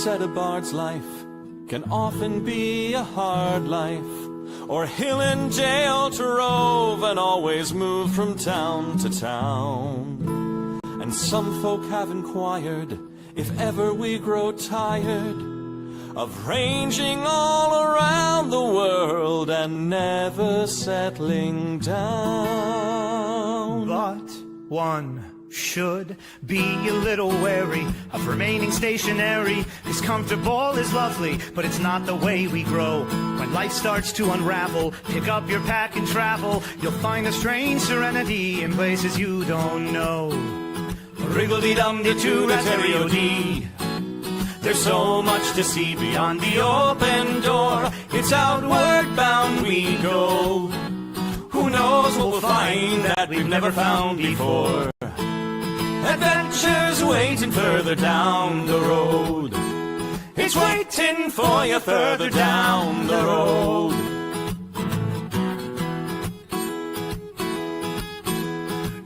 said a bard's life can often be a hard life, or hill and jail to rove and always move from town to town. And some folk have inquired if ever we grow tired of ranging all around the world and never settling down. But one should be a little wary of remaining stationary. Cause comfortable is lovely, but it's not the way we grow. When life starts to unravel, pick up your pack and travel. You'll find a strange serenity in places you don't know. Wriggle-dee-dum-dee-doo-rat-terry-o-dee. There's so much to see beyond the open door. It's outward bound we go. Who knows what we'll find that we've never found before. Adventures waiting further down the road. It's waiting for you further down the road.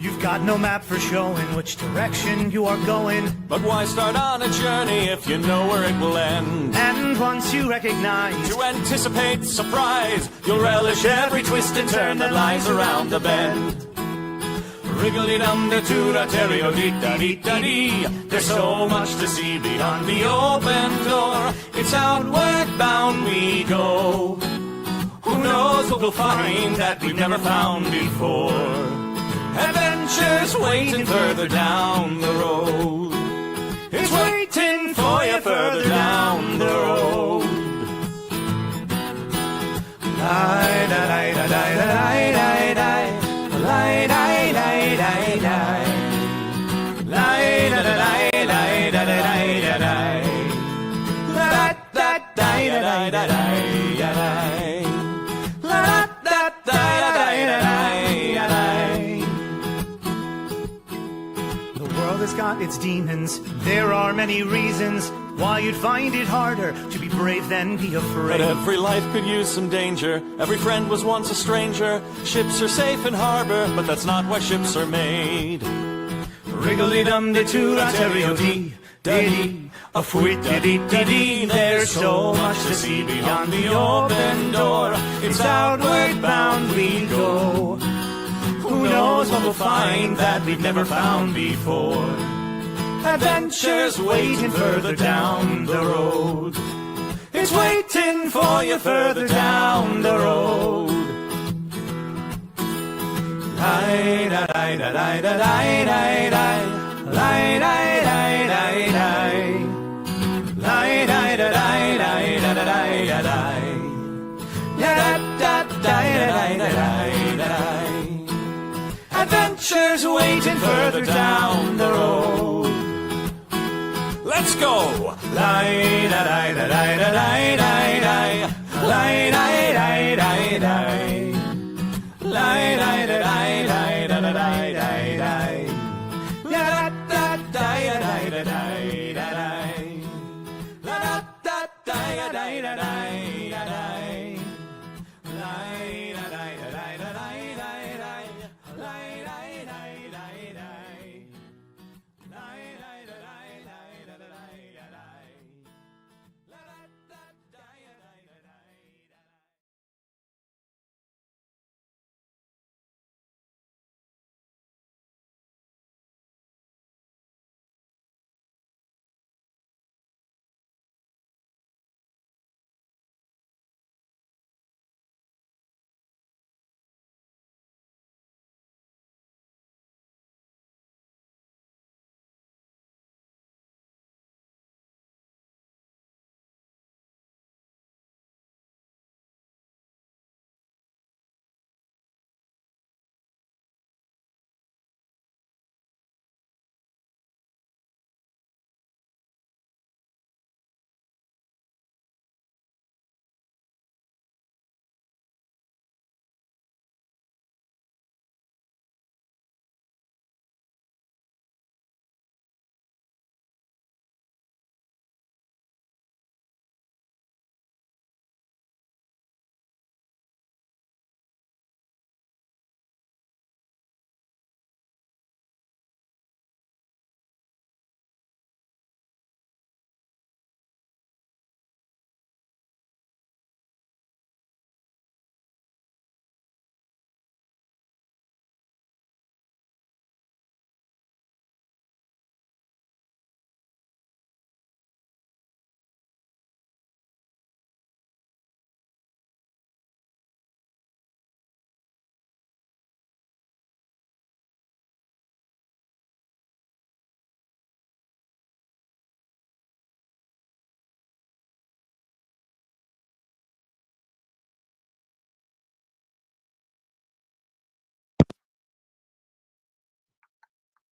You've got no map for showing which direction you are going. But why start on a journey if you know where it will end? And once you recognize, to anticipate surprise, you'll relish every twist and turn that lies around the bend. Wriggle-dee-dum-dee-doo-rat-terry-o-dee-da-dee-da-dee. There's so much to see beyond the open door. It's outward bound we go. Who knows what we'll find that we've never found before. Adventures waiting further down the road. It's waiting for you further down the road. Lie-da-lie-da-lie-da-lie-da-lie-da-lie. Lie-da-lie-da-lie-da-lie. Lie-da-da-lie-da-lie-da-lie-da-lie. La-da-da-lie-da-lie-da-lie. La-da-da-lie-da-lie-da-lie. The world has got its demons. There are many reasons why you'd find it harder to be brave than be afraid. But every life could use some danger. Every friend was once a stranger. Ships are safe in harbor, but that's not why ships are made. Wriggle-dee-dum-dee-doo-rat-terry-o-dee, da-dee, a-fwit-da-dee-da-dee. There's so much to see beyond the open door. It's outward bound we go. Who knows what we'll find that we've never found before. Adventures waiting further down the road. It's waiting for you further down the road. Lie-da-lie-da-lie-da-lie-da-lie. Lie-da-lie-da-lie-da-lie. Lie-da-lie-da-lie-da-lie-da-lie. La-da-da-da-da-da-da-da-da. Adventures waiting further down the road. Let's go! Lie-da-lie-da-lie-da-lie-da-lie. Lie-da-lie-da-lie-da-lie. Lie-da-lie-da-lie-da-lie-da-lie. La-da-da-da-da-da-da-da-lie. La-da-da-da-da-da-da-da-lie.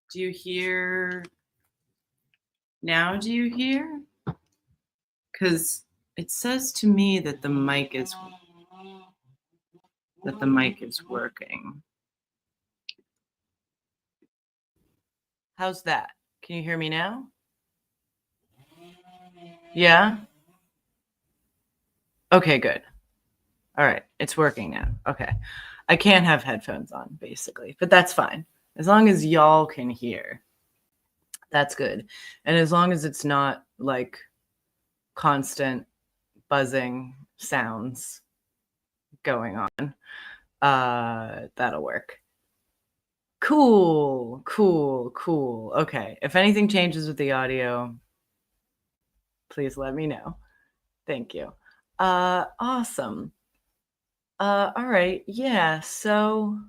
Do you hear now? Do you hear? Because it says to me that the mic is working. How's that? Can you hear me now? Yeah? Okay, good. All right, it's working now. Okay. I can't have headphones on, basically, but that's fine. As long as y'all can hear, that's good. And as long as it's not like constant buzzing sounds going on, that'll work. Cool. Okay. If anything changes with the audio, please let me know. Thank you. Awesome. All right. Yeah. So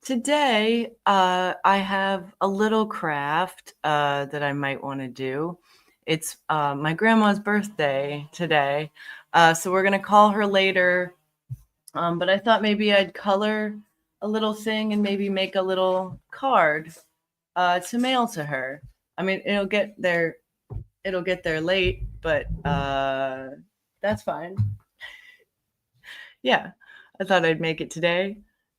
today, I have a little craft that I might want to do. It's my grandma's birthday today. So we're going to call her later. But I thought maybe I'd color a little thing and maybe make a little card to mail to her. I mean, it'll get there late, but that's fine. Yeah, I thought I'd make it today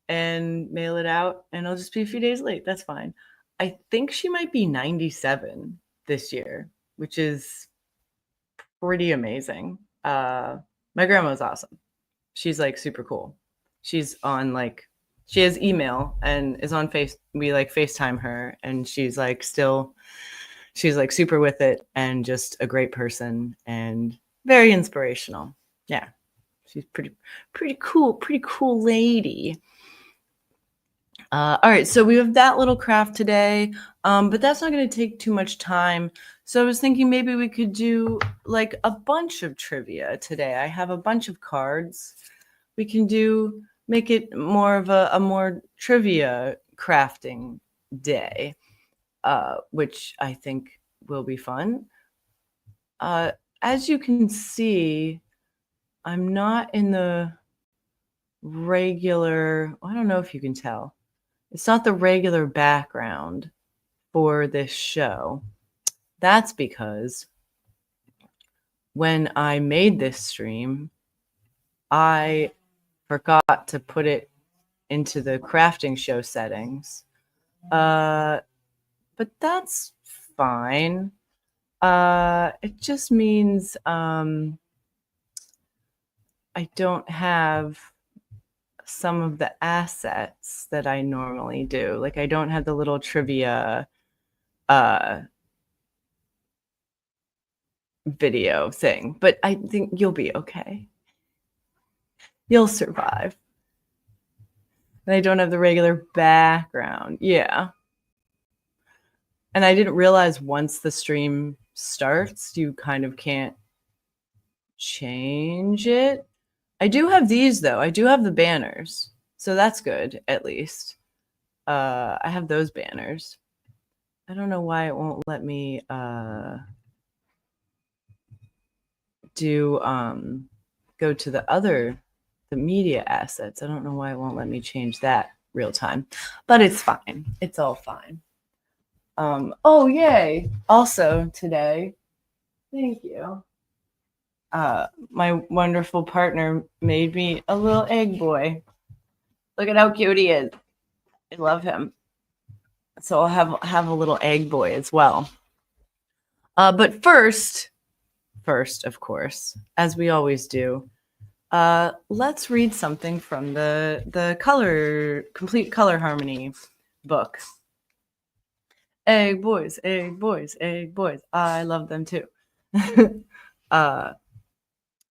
and mail it out, and it'll just be a few days late. That's fine. I think she might be 97 this year, which is pretty amazing. My grandma's awesome. She's like super cool. She's on like, she has email and is on we like FaceTime her, and she's like super with it and just a great person and very inspirational. Yeah. She's pretty cool lady. All right, so we have that little craft today, but that's not going to take too much time. So I was thinking maybe we could do like a bunch of trivia today. I have a bunch of cards. We can make it more of a more trivia crafting day, which I think will be fun. As you can see, I'm not in the regular, I don't know if you can tell. It's not the regular background for this show. That's because when I made this stream, I forgot to put it into the crafting show settings. But that's fine. It just means I don't have some of the assets that I normally do. Like I don't have the little trivia video thing, but I think you'll be okay. You'll survive. And I don't have the regular background. Yeah. And I didn't realize once the stream starts, you kind of can't change it. I do have these though. I do have the banners. So that's good, at least. I have those banners. I don't know why it won't let me go to the media assets. I don't know why it won't let me change that real time, but it's fine. It's all fine. Oh, yay. Also today, thank you. My wonderful partner made me a little egg boy. Look at how cute he is. I love him. So I'll have a little egg boy as well. But first, of course, as we always do, let's read something from the Complete Color Harmony book. Egg boys, egg boys, egg boys. I love them too.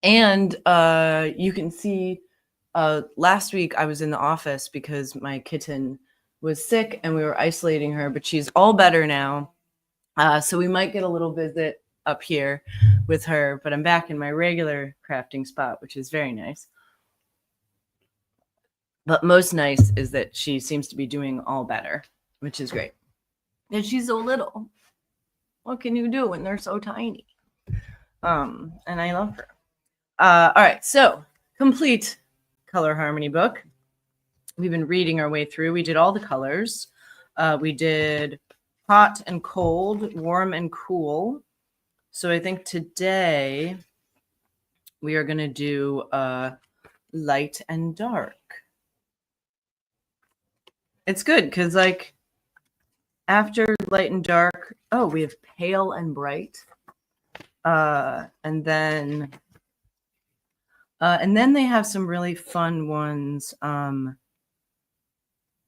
And you can see last week I was in the office because my kitten was sick and we were isolating her, but she's all better now. So we might get a little visit up here with her, but I'm back in my regular crafting spot, which is very nice. But most nice is that she seems to be doing all better, which is great. And she's so little. What can you do when they're so tiny? And I love her. All right, so Complete Color Harmony book. We've been reading our way through. We did all the colors. We did hot and cold, warm and cool. So I think today we are going to do light and dark. It's good because, like, after light and dark, oh, we have pale and bright. And then they have some really fun ones,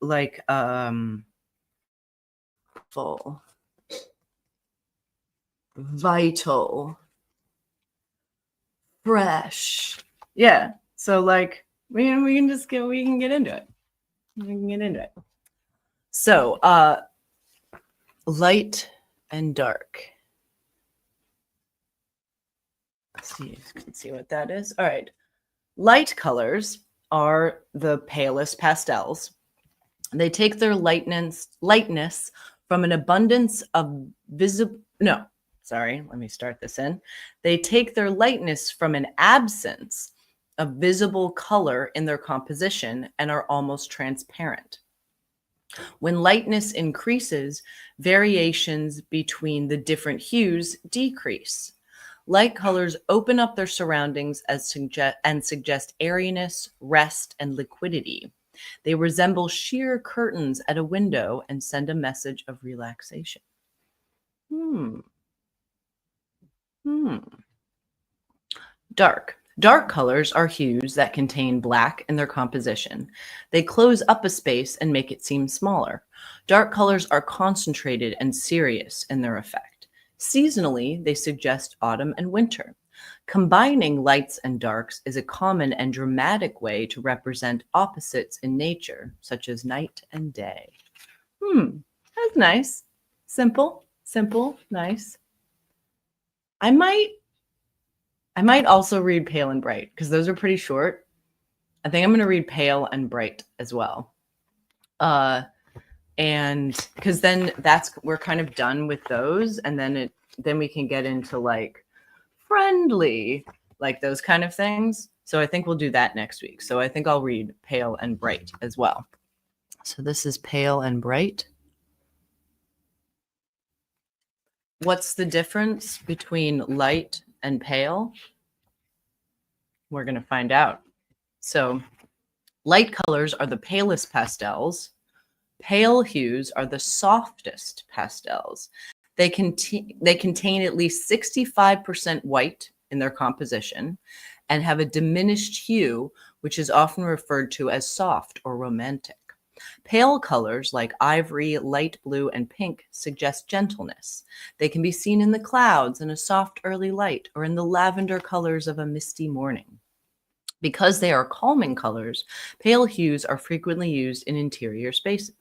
like full, vital, fresh. Yeah. So like we can just get we can get into it. We can get into it. So light and dark. Let's see if you can see what that is. All right. Light colors are the palest pastels. They take their lightness from an abundance of visible. No, sorry, let me start this in. They take their lightness from an absence of visible color in their composition and are almost transparent. When lightness increases, variations between the different hues decrease. Light colors open up their surroundings and suggest airiness, rest, and liquidity. They resemble sheer curtains at a window and send a message of relaxation. Dark. Dark colors are hues that contain black in their composition. They close up a space and make it seem smaller. Dark colors are concentrated and serious in their effect. Seasonally, they suggest autumn and winter. Combining lights and darks is a common and dramatic way to represent opposites in nature, such as night and day. That's nice. Simple, nice. I might also read pale and bright because those are pretty short. I think I'm going to read pale and bright as well. And because then we're kind of done with those, and then we can get into like friendly, like those kind of things. So I think we'll do that next week. So I think I'll read pale and bright as well. So this is pale and bright. What's the difference between light and pale? We're going to find out. So light colors are the palest pastels. Pale hues are the softest pastels. They contain at least 65% white in their composition and have a diminished hue, which is often referred to as soft or romantic. Pale colors like ivory, light blue, and pink suggest gentleness. They can be seen in the clouds in a soft early light or in the lavender colors of a misty morning. Because they are calming colors, pale hues are frequently used in interior spaces.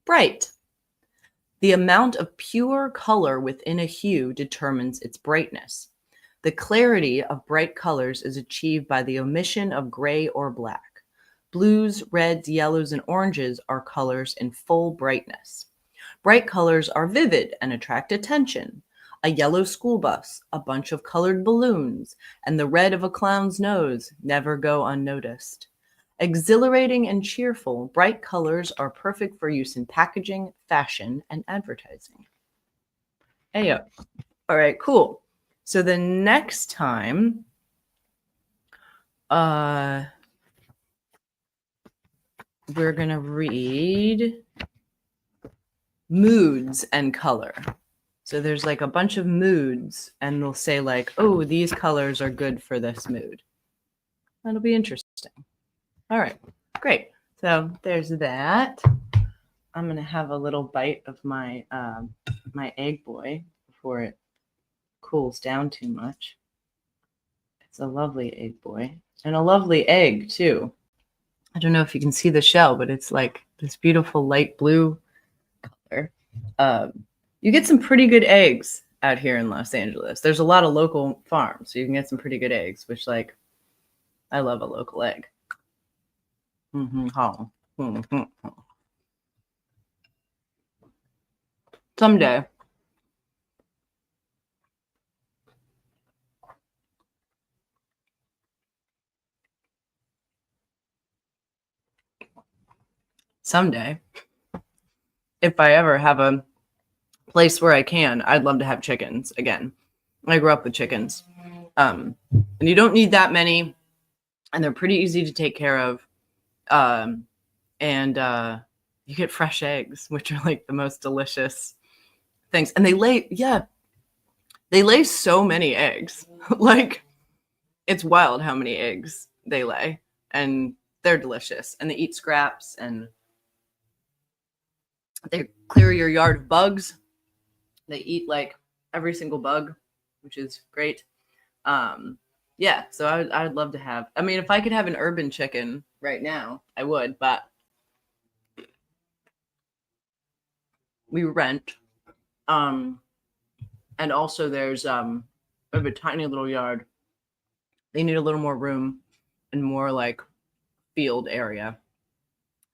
Bright. The amount of pure color within a hue determines its brightness. The clarity of bright colors is achieved by the omission of gray or black. Blues, reds, yellows, and oranges are colors in full brightness. Bright colors are vivid and attract attention. A yellow school bus, a bunch of colored balloons, and the red of a clown's nose never go unnoticed. Exhilarating and cheerful, bright colors are perfect for use in packaging, fashion, and advertising. Ayo. All right, cool. So the next time, we're going to read moods and color. So there's like a bunch of moods, and they'll say like, oh, these colors are good for this mood. That'll be interesting. All right, great. So there's that. I'm going to have a little bite of my my egg boy before it cools down too much. It's a lovely egg boy and a lovely egg too. I don't know if you can see the shell, but it's like this beautiful light blue color. You get some pretty good eggs out here in Los Angeles. There's a lot of local farms, so you can get some pretty good eggs, which like, I love a local egg. Someday. Someday, if I ever have a place where I can, I'd love to have chickens again. I grew up with chickens. And you don't need that many, and they're pretty easy to take care of. And you get fresh eggs, which are like the most delicious things. And they lay so many eggs. Like, it's wild how many eggs they lay, and they're delicious. And they eat scraps, and they clear your yard of bugs. They eat like every single bug, which is great. Yeah, so I'd love to have. I mean, if I could have an urban chicken right now, I would, but we rent. And also there's I have a tiny little yard. They need a little more room and more like field area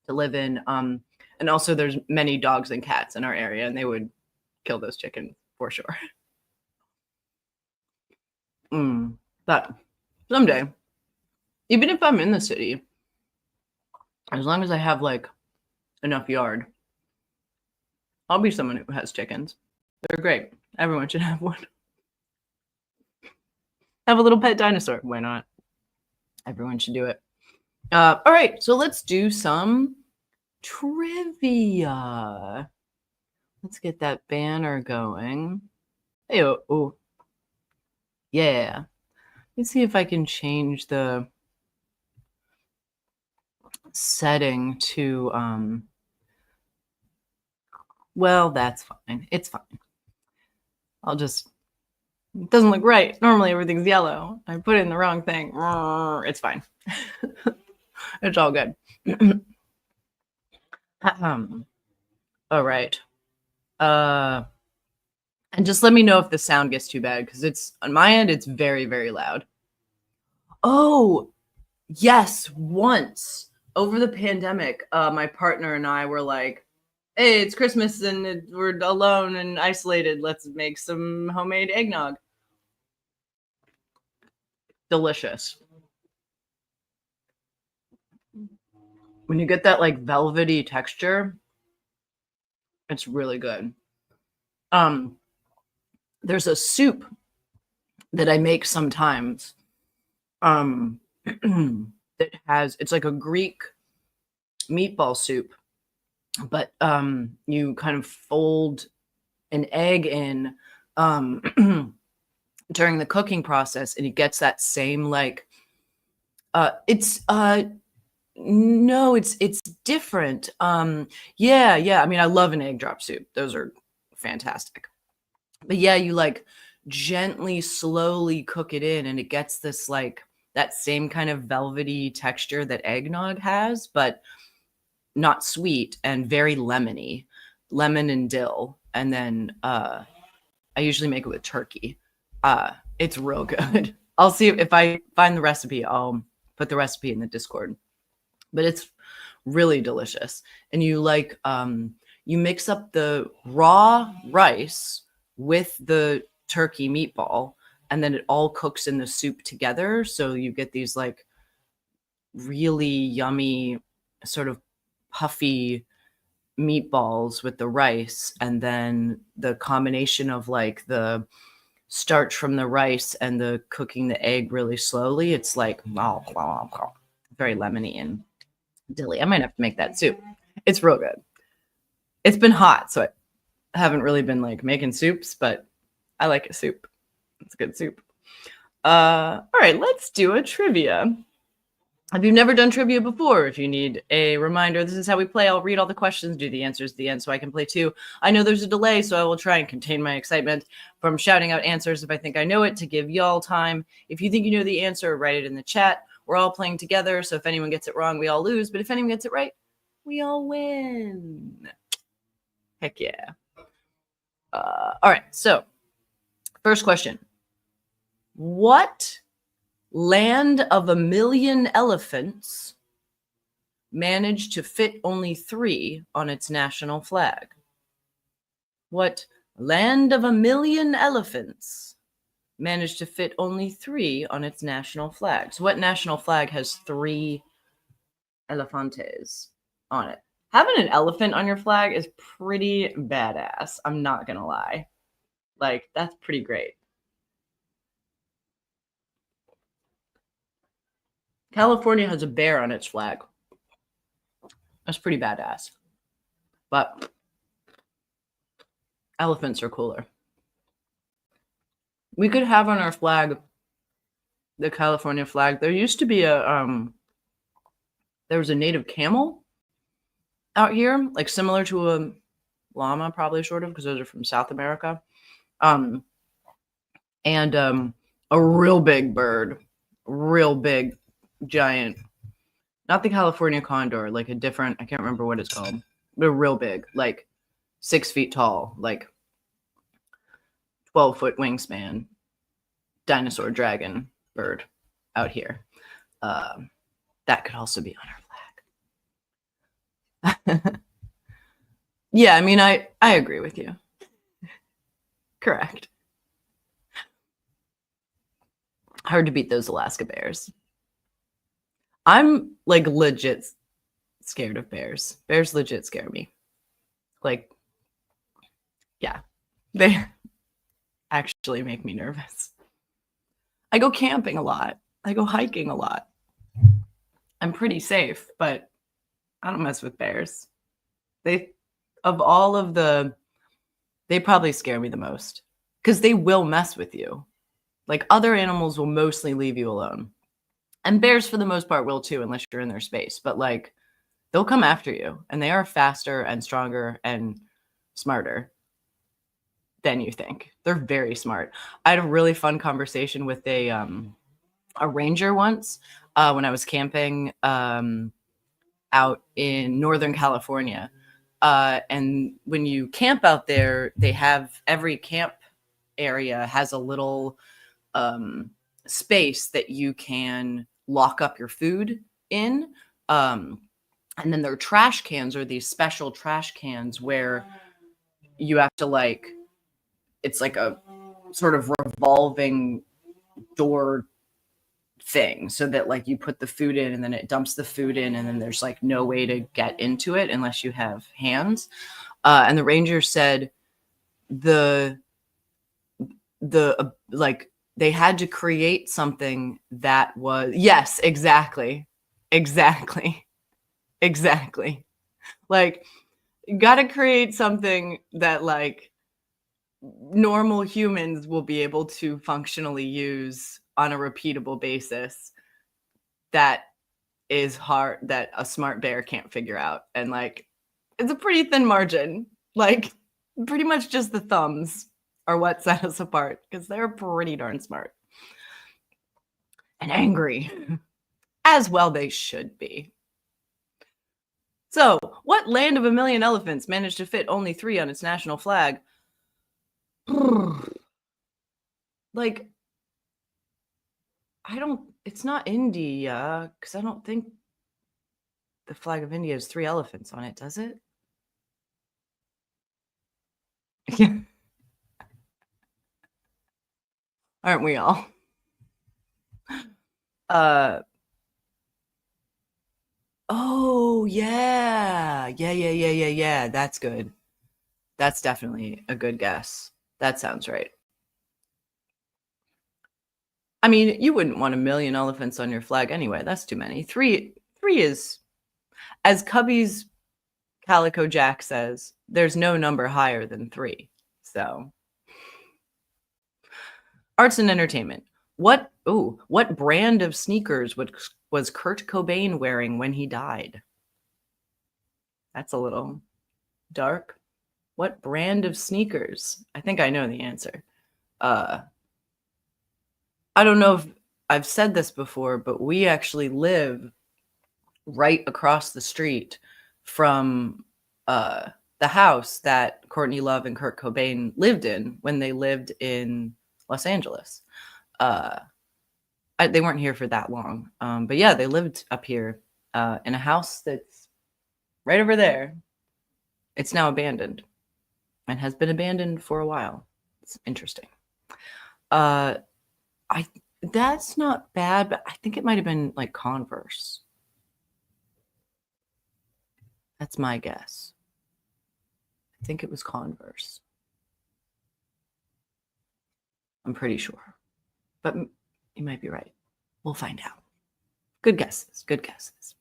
to live in. And also there's many dogs and cats in our area, and they would kill those chickens for sure. But someday, even if I'm in the city, as long as I have like enough yard, I'll be someone who has chickens. They're great. Everyone should have one. Have a little pet dinosaur. Why not? Everyone should do it. All right, so let's do some trivia. Let's get that banner going. Hey, oh. Yeah. Let's see if I can change the setting to, well, that's fine. It's fine. It doesn't look right. Normally everything's yellow. I put in the wrong thing. It's fine. It's all good. All right. And just let me know if the sound gets too bad, because it's on my end, it's very, very loud. Oh, yes. Once over the pandemic, my partner and I were like, hey, it's Christmas and we're alone and isolated. Let's make some homemade eggnog. Delicious. When you get that like velvety texture, it's really good. There's a soup that I make sometimes. It's like a Greek meatball soup, but you kind of fold an egg in during the cooking process, and it gets that same like no, it's different. Yeah. I mean, I love an egg drop soup. Those are fantastic. But yeah, you like gently, slowly cook it in, and it gets this like that same kind of velvety texture that eggnog has, but not sweet and very lemony, lemon and dill. And then I usually make it with turkey. It's real good. I'll see if I find the recipe. I'll put the recipe in the Discord. But it's really delicious. And you like you mix up the raw rice with the turkey meatball, and then it all cooks in the soup together. So you get these like really yummy, sort of puffy meatballs with the rice, and then the combination of like the starch from the rice and the cooking the egg really slowly. It's like very lemony and dilly. I might have to make that soup. It's real good. It's been hot, so I haven't really been like making soups, but I like a soup. It's a good soup. All right, let's do a trivia. If you've never done trivia before, if you need a reminder, this is how we play. I'll read all the questions, do the answers at the end so I can play too. I know there's a delay, so I will try and contain my excitement from shouting out answers if I think I know it, to give y'all time. If you think you know the answer, write it in the chat. We're all playing together, so if anyone gets it wrong, we all lose. But if anyone gets it right, we all win. Heck yeah. All right, so first question. What land of 1,000,000 elephants managed to fit only 3 on its national flag? What land of 1,000,000 elephants managed to fit only 3 on its national flag? So what national flag has 3 elefantes on it? Having an elephant on your flag is pretty badass. I'm not gonna lie. Like, that's pretty great. California has a bear on its flag. That's pretty badass. But elephants are cooler. We could have on our flag the California flag. There used to be there was a native camel out here, like similar to a llama, probably sort of, because those are from South America. And a real big bird, real big, giant, not the California condor, like a different, I can't remember what it's called, but real big, like 6 feet tall, like 12-foot wingspan, dinosaur dragon bird out here. That could also be on our flag. Yeah, I mean, I agree with you. Correct. Hard to beat those Alaska bears. I'm like legit scared of bears. Bears legit scare me. Like, yeah, they actually make me nervous. I go camping a lot. I go hiking a lot. I'm pretty safe, but I don't mess with bears. They probably scare me the most because they will mess with you. Like, other animals will mostly leave you alone. And bears, for the most part, will too, unless you're in their space. But, like, they'll come after you. And they are faster and stronger and smarter than you think. They're very smart. I had a really fun conversation with a ranger once when I was camping out in Northern California. And when you camp out there, they have every camp area has a little space that you can lock up your food in. And then their trash cans are these special trash cans where you have to, like, it's like a sort of revolving door thing, so that, like, you put the food in and then it dumps the food in, and then there's like no way to get into it unless you have hands. And the ranger said like they had to create something that was, yes, exactly. Like, you got to create something that, like, normal humans will be able to functionally use on a repeatable basis that is hard, that a smart bear can't figure out. And, like, it's a pretty thin margin. Like, pretty much just the thumbs are what set us apart, because they're pretty darn smart and angry, as well they should be. So, what land of a million elephants managed to fit only 3 on its national flag? Like, it's not India, because I don't think the flag of India has 3 elephants on it, does it? Yeah. Aren't we all? Oh, yeah. Yeah. That's good. That's definitely a good guess. That sounds right. I mean, you wouldn't want a million elephants on your flag anyway. That's too many. 3 is, as Cubby's Calico Jack says, there's no number higher than 3. So, arts and entertainment. What brand of sneakers was Kurt Cobain wearing when he died? That's a little dark. What brand of sneakers? I think I know the answer. I don't know if I've said this before, but we actually live right across the street from the house that Courtney Love and Kurt Cobain lived in when they lived in Los Angeles. They weren't here for that long. But yeah, they lived up here in a house that's right over there. It's now abandoned and has been abandoned for a while. It's interesting. That's not bad, but I think it might have been like Converse. That's my guess. I think it was Converse. I'm pretty sure. But you might be right. We'll find out. Good guesses. Good guesses.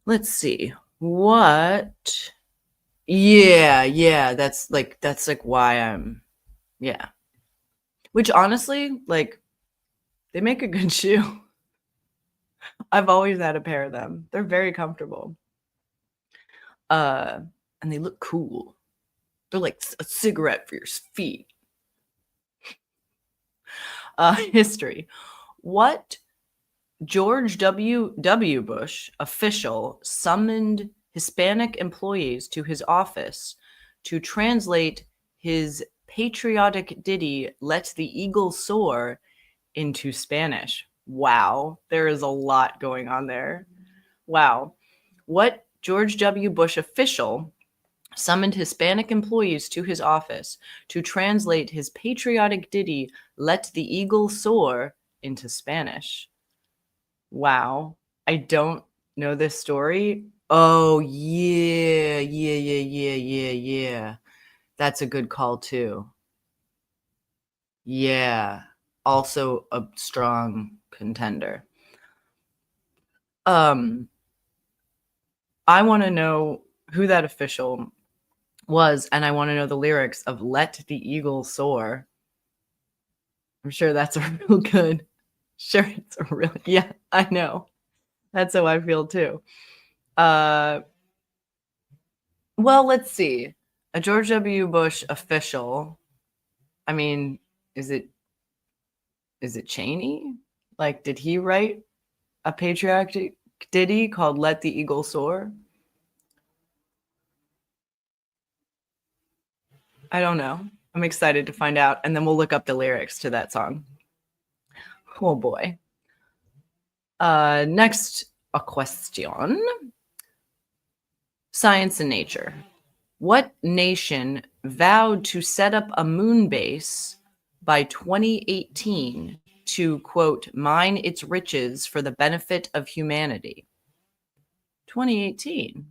Let's see. What? Yeah. That's like why I'm. Yeah. Which honestly, like, they make a good shoe. I've always had a pair of them. They're very comfortable. And they look cool. They're like a cigarette for your feet. History. What George W. Bush official summoned Hispanic employees to his office to translate his patriotic ditty, Let the Eagle Soar, into Spanish? Wow, there is a lot going on there. Wow. What George W. Bush official summoned Hispanic employees to his office to translate his patriotic ditty, Let the Eagle Soar, into Spanish? Wow. I don't know this story. Oh, yeah. That's a good call, too. Yeah. Also a strong contender. I want to know who that official was, and I want to know the lyrics of Let the Eagle Soar. I'm sure that's a real good. Sure, it's a real. Yeah, I know. That's how I feel too. Well, let's see. A George W. Bush official. I mean, is it Cheney? Like, did he write a patriotic ditty called Let the Eagle Soar? I don't know. I'm excited to find out, and then we'll look up the lyrics to that song. Oh boy. Next, a question. Science and nature. What nation vowed to set up a moon base by 2018 to, quote, mine its riches for the benefit of humanity? 2018.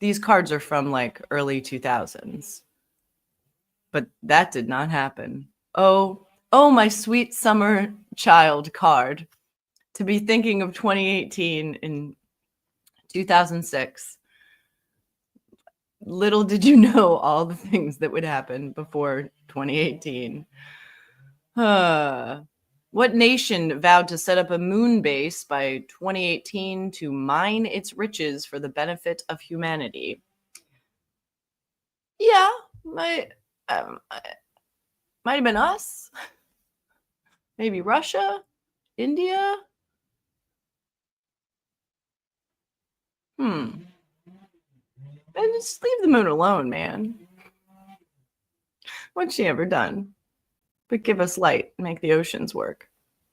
These cards are from like early 2000s. But that did not happen. Oh, my sweet summer child card. To be thinking of 2018 in 2006. Little did you know all the things that would happen before 2018. What nation vowed to set up a moon base by 2018 to mine its riches for the benefit of humanity? Yeah, might have been us. Maybe Russia, India. And just leave the moon alone, man. What's she ever done? But give us light, make the oceans work.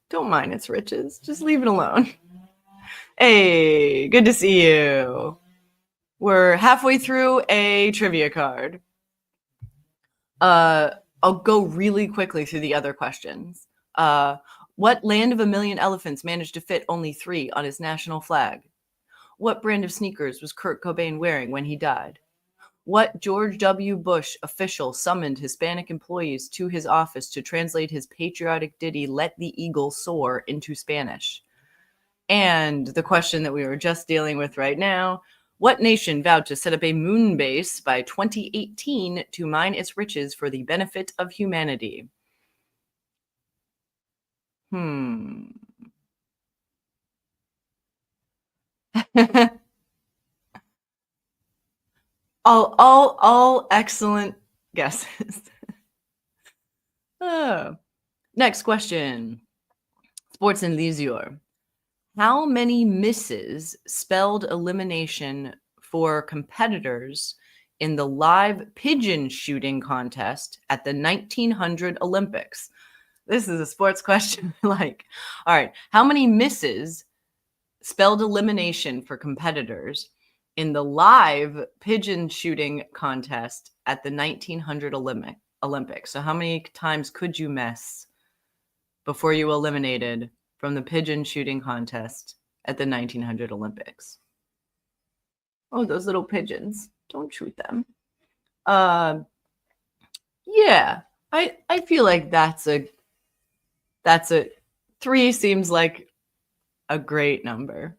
Don't mind its riches. Just leave it alone. Hey, good to see you. We're halfway through a trivia card. I'll go really quickly through the other questions. What land of a million elephants managed to fit only 3 on his national flag? What brand of sneakers was Kurt Cobain wearing when he died? What George W. Bush official summoned Hispanic employees to his office to translate his patriotic ditty, Let the Eagle Soar, into Spanish? And the question that we were just dealing with right now, what nation vowed to set up a moon base by 2018 to mine its riches for the benefit of humanity? all excellent guesses. Next question. Sports and leisure. How many misses spelled elimination for competitors in the live pigeon shooting contest at the 1900 Olympics? This is a sports question. All right. How many misses spelled elimination for competitors in the live pigeon shooting contest at the 1900 Olympics? So how many times could you miss before you eliminated from the pigeon shooting contest at the 1900 Olympics? Oh, those little pigeons. Don't shoot them. Yeah, I feel like that's a 3 seems like a great number.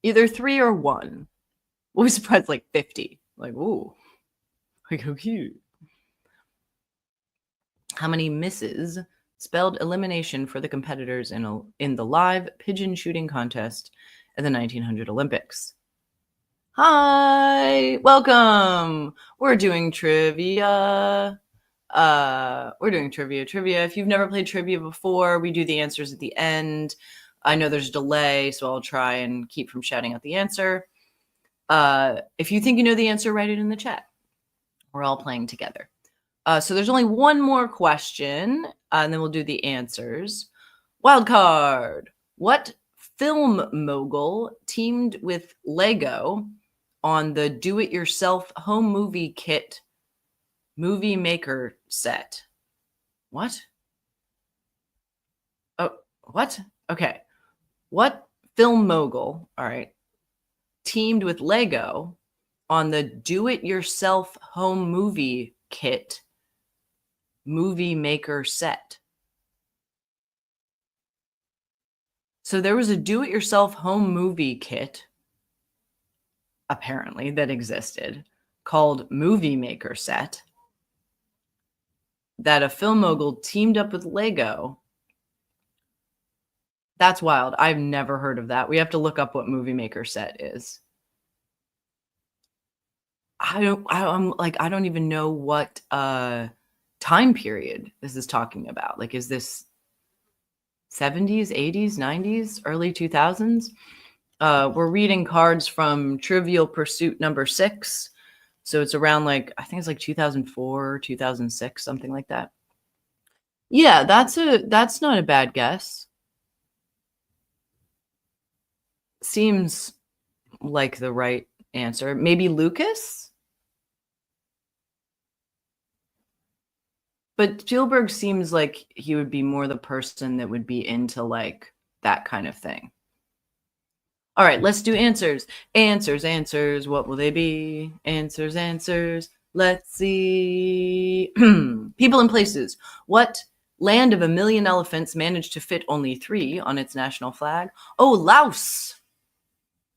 Either 3 or 1. What was surprised like 50? Like, ooh. Like how cute. How many misses spelled elimination for the competitors in the live pigeon shooting contest at the 1900 Olympics? Hi, welcome. We're doing trivia. We're doing trivia. If you've never played trivia before, we do the answers at the end. I know there's a delay, so I'll try and keep from shouting out the answer. If you think you know the answer, write it in the chat. We're all playing together. So there's only one more question, and then we'll do the answers. Wild card. What film mogul teamed with Lego on the do-it-yourself home movie kit movie maker set? What? Oh, what? Okay. What film mogul, all right, teamed with Lego on the do-it-yourself home movie kit movie maker set? So there was a do-it-yourself home movie kit, apparently, that existed called Movie Maker Set that a film mogul teamed up with Lego. That's wild. I've never heard of that. We have to look up what Movie Maker Set is. I don't even know what time period this is talking about. Like, is this 70s, 80s, 90s, early 2000s? We're reading cards from Trivial Pursuit number 6. So it's around like, I think it's like 2004, 2006, something like that. Yeah, that's not a bad guess. Seems like the right answer. Maybe Lucas? But Spielberg seems like he would be more the person that would be into like that kind of thing. All right, let's do answers. Answers. What will they be? Answers. Let's see. People and places. What land of 1,000,000 elephants managed to fit only 3 on its national flag? Oh, Laos.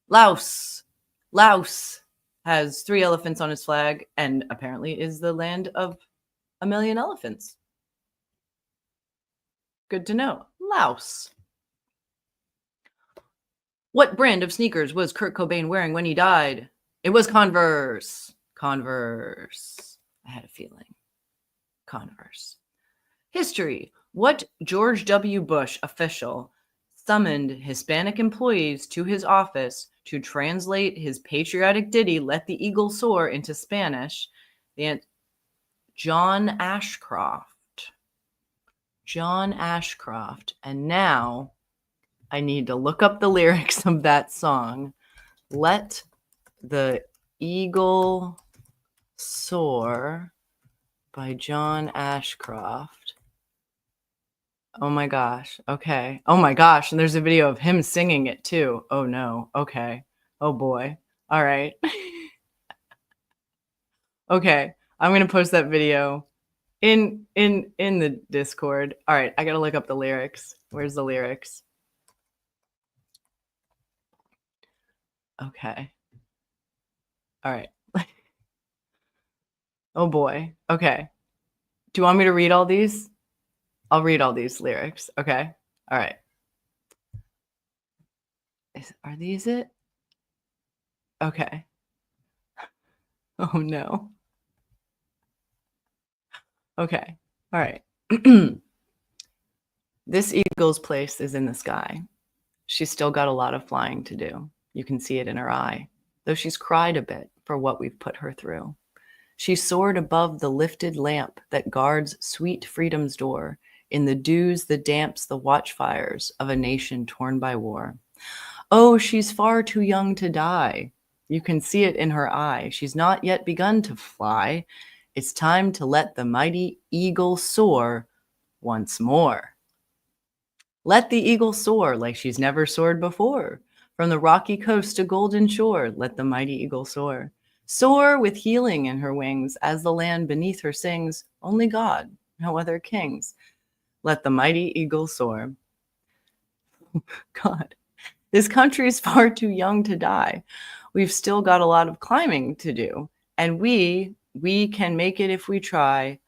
Laos has 3 elephants on its flag and apparently is the land of 1,000,000 elephants. Good to know. Laos. What brand of sneakers was Kurt Cobain wearing when he died? It was Converse. Converse. I had a feeling. Converse. History. What George W. Bush official summoned Hispanic employees to his office to translate his patriotic ditty, Let the Eagle Soar, into Spanish? John Ashcroft. John Ashcroft. And now I need to look up the lyrics of that song. Let the Eagle Soar by John Ashcroft. Oh my gosh. Okay. Oh my gosh. And there's a video of him singing it too. Oh no. Okay. Oh boy. All right. Okay. I'm going to post that video in the Discord. All right. I got to look up the lyrics. Where's the lyrics? Okay. All right. Oh boy. Okay. Do you want me to read all these? I'll read all these lyrics. Okay. All right. Are these it? Okay. Oh no. Okay. All right. This eagle's place is in the sky. She's still got a lot of flying to do. You can see it in her eye, though she's cried a bit for what we've put her through. She soared above the lifted lamp that guards sweet freedom's door in the dews, the damps, the watchfires of a nation torn by war. Oh, she's far too young to die. You can see it in her eye. She's not yet begun to fly. It's time to let the mighty eagle soar once more. Let the eagle soar like she's never soared before. From the rocky coast to golden shore, let the mighty eagle soar. Soar with healing in her wings as the land beneath her sings, only God, no other kings. Let the mighty eagle soar. God, this country is far too young to die. We've still got a lot of climbing to do, and we can make it if we try.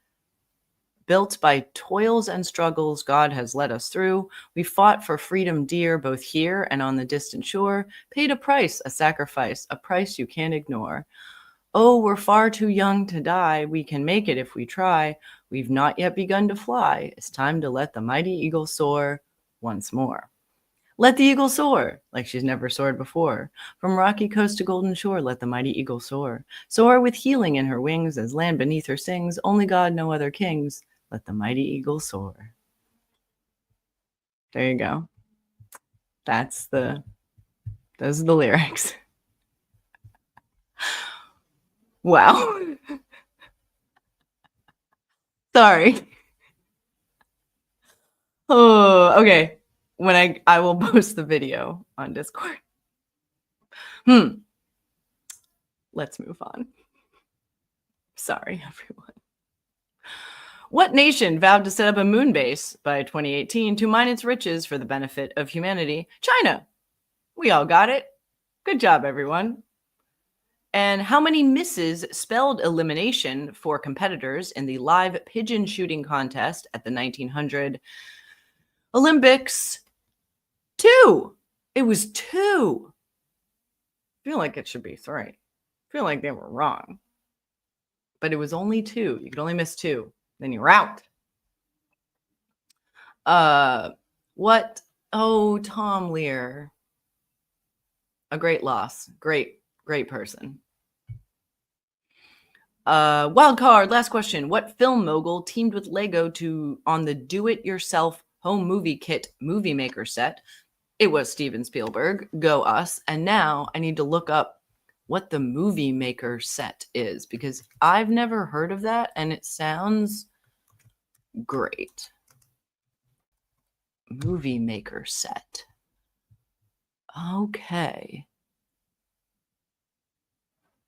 Built by toils and struggles God has led us through, we fought for freedom dear, both here and on the distant shore, paid a price, a sacrifice, a price you can't ignore. Oh, we're far too young to die. We can make it if we try. We've not yet begun to fly. It's time to let the mighty eagle soar once more. Let the eagle soar like she's never soared before. From rocky coast to golden shore, let the mighty eagle soar. Soar with healing in her wings as land beneath her sings, only God, no other kings. Let the mighty eagle soar. There you go. Those are the lyrics. Wow. Sorry. Oh, okay. When I will post the video on Discord. Let's move on. Sorry, everyone. What nation vowed to set up a moon base by 2018 to mine its riches for the benefit of humanity? China. We all got it. Good job, everyone. And how many misses spelled elimination for competitors in the live pigeon shooting contest at the 1900 Olympics? 2. It was 2. I feel like it should be 3. I feel like they were wrong. But it was only 2. You could only miss 2. Then you're out. What? Oh, Tom Lear. A great loss. Great person. Wild card, last question. What film mogul teamed with Lego on the do-it-yourself home movie kit movie maker set? It was Steven Spielberg. Go us. And now I need to look up what the movie maker set is, because I've never heard of that and it sounds great. Movie maker set. Okay.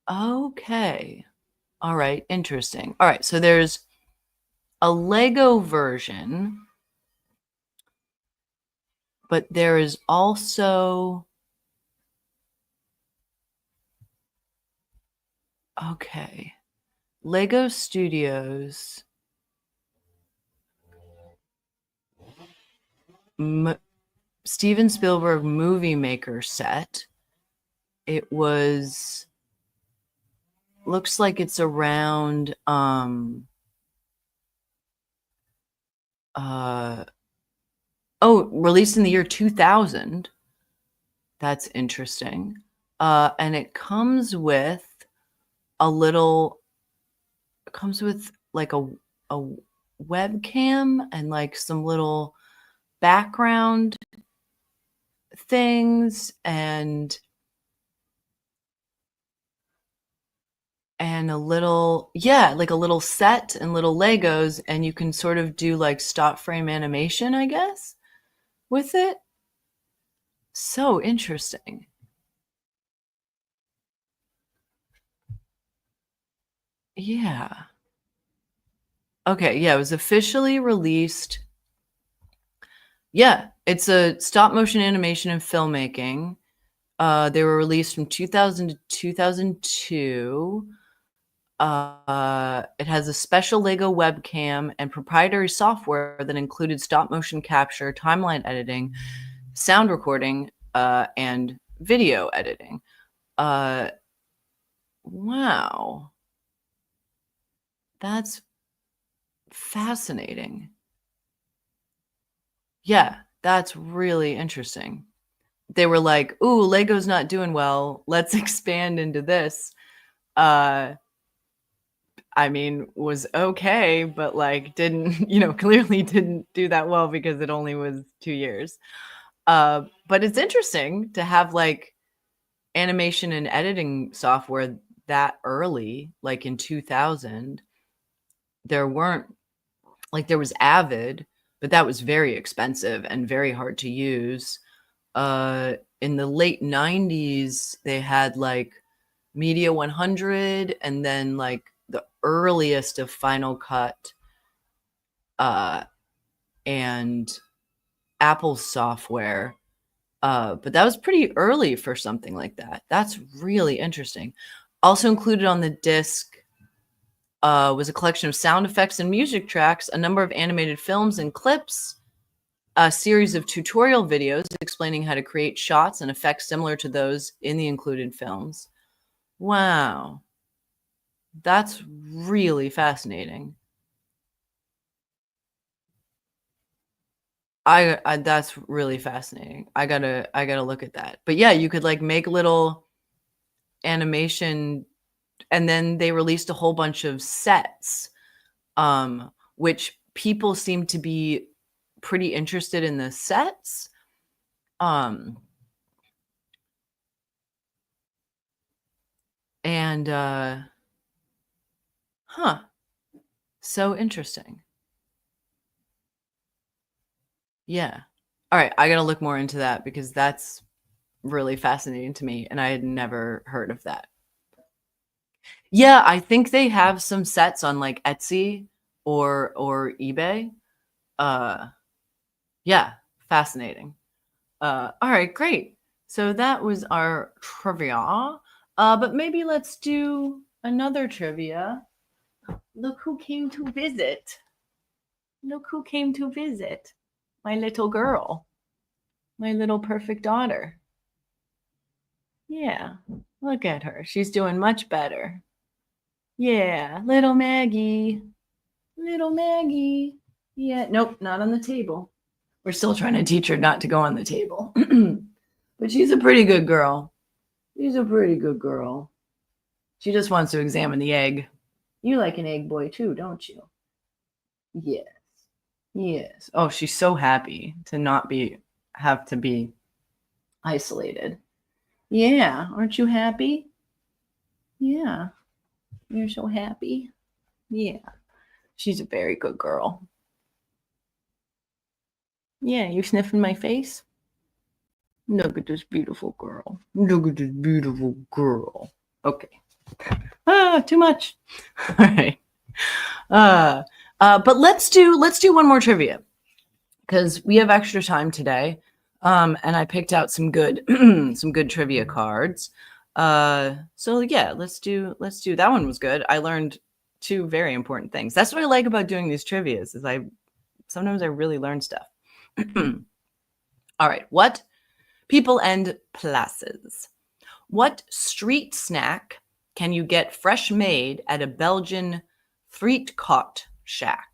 All right, interesting. All right, so there's a Lego version, but there is also, okay, Lego Studios Steven Spielberg movie maker set. It was, looks like it's around released in the year 2000. That's interesting. And it comes with like a webcam and like some little background things and a little, like a little set and little Legos, and you can sort of do like stop frame animation, I guess, with it. So interesting. Yeah. Okay, yeah, it was officially released. Yeah, it's a stop motion animation and filmmaking. They were released from 2000 to 2002. It has a special Lego webcam and proprietary software that included stop motion capture, timeline editing, sound recording, and video editing. Wow. That's fascinating. Yeah, that's really interesting. They were like, ooh, Lego's not doing well. Let's expand into this. I mean, was okay, but like didn't, clearly didn't do that well because it only was 2 years. But it's interesting to have like animation and editing software that early, like in 2000. There was Avid, but that was very expensive and very hard to use. In the late 90s, they had like Media 100 and then like the earliest of Final Cut and Apple software. But that was pretty early for something like that. That's really interesting. Also included on the disc was a collection of sound effects and music tracks, a number of animated films and clips, a series of tutorial videos explaining how to create shots and effects similar to those in the included films. Wow. That's really fascinating. I that's really fascinating. I gotta look at that. But yeah, you could like make little animation, and then they released a whole bunch of sets, which people seem to be pretty interested in the sets. And so interesting. Yeah. All right, I gotta look more into that because that's really fascinating to me, and I had never heard of that. Yeah, I think they have some sets on like Etsy or eBay. Yeah, fascinating. All right, great. So that was our trivia. But maybe let's do another trivia. Look who came to visit. Look who came to visit. My little girl. My little perfect daughter. Yeah, look at her. She's doing much better. Yeah, little Maggie. Little Maggie. Yeah, nope, not on the table. We're still trying to teach her not to go on the table. But she's a pretty good girl. She's a pretty good girl. She just wants to examine the egg. You like an egg boy too, don't you? Yes. Yes. Oh, she's so happy to not have to be isolated. Yeah, aren't you happy? Yeah. You're so happy. Yeah. She's a very good girl. Yeah, you sniffing my face? Look at this beautiful girl. Look at this beautiful girl. Okay. Too much. All right. But let's do one more trivia because we have extra time today. And I picked out some good some good trivia cards. So yeah, let's do that one was good. I learned two very important things. That's what I like about doing these trivias is sometimes I really learn stuff. All right, what people and places. What street snack can you get fresh made at a Belgian frietkot shack?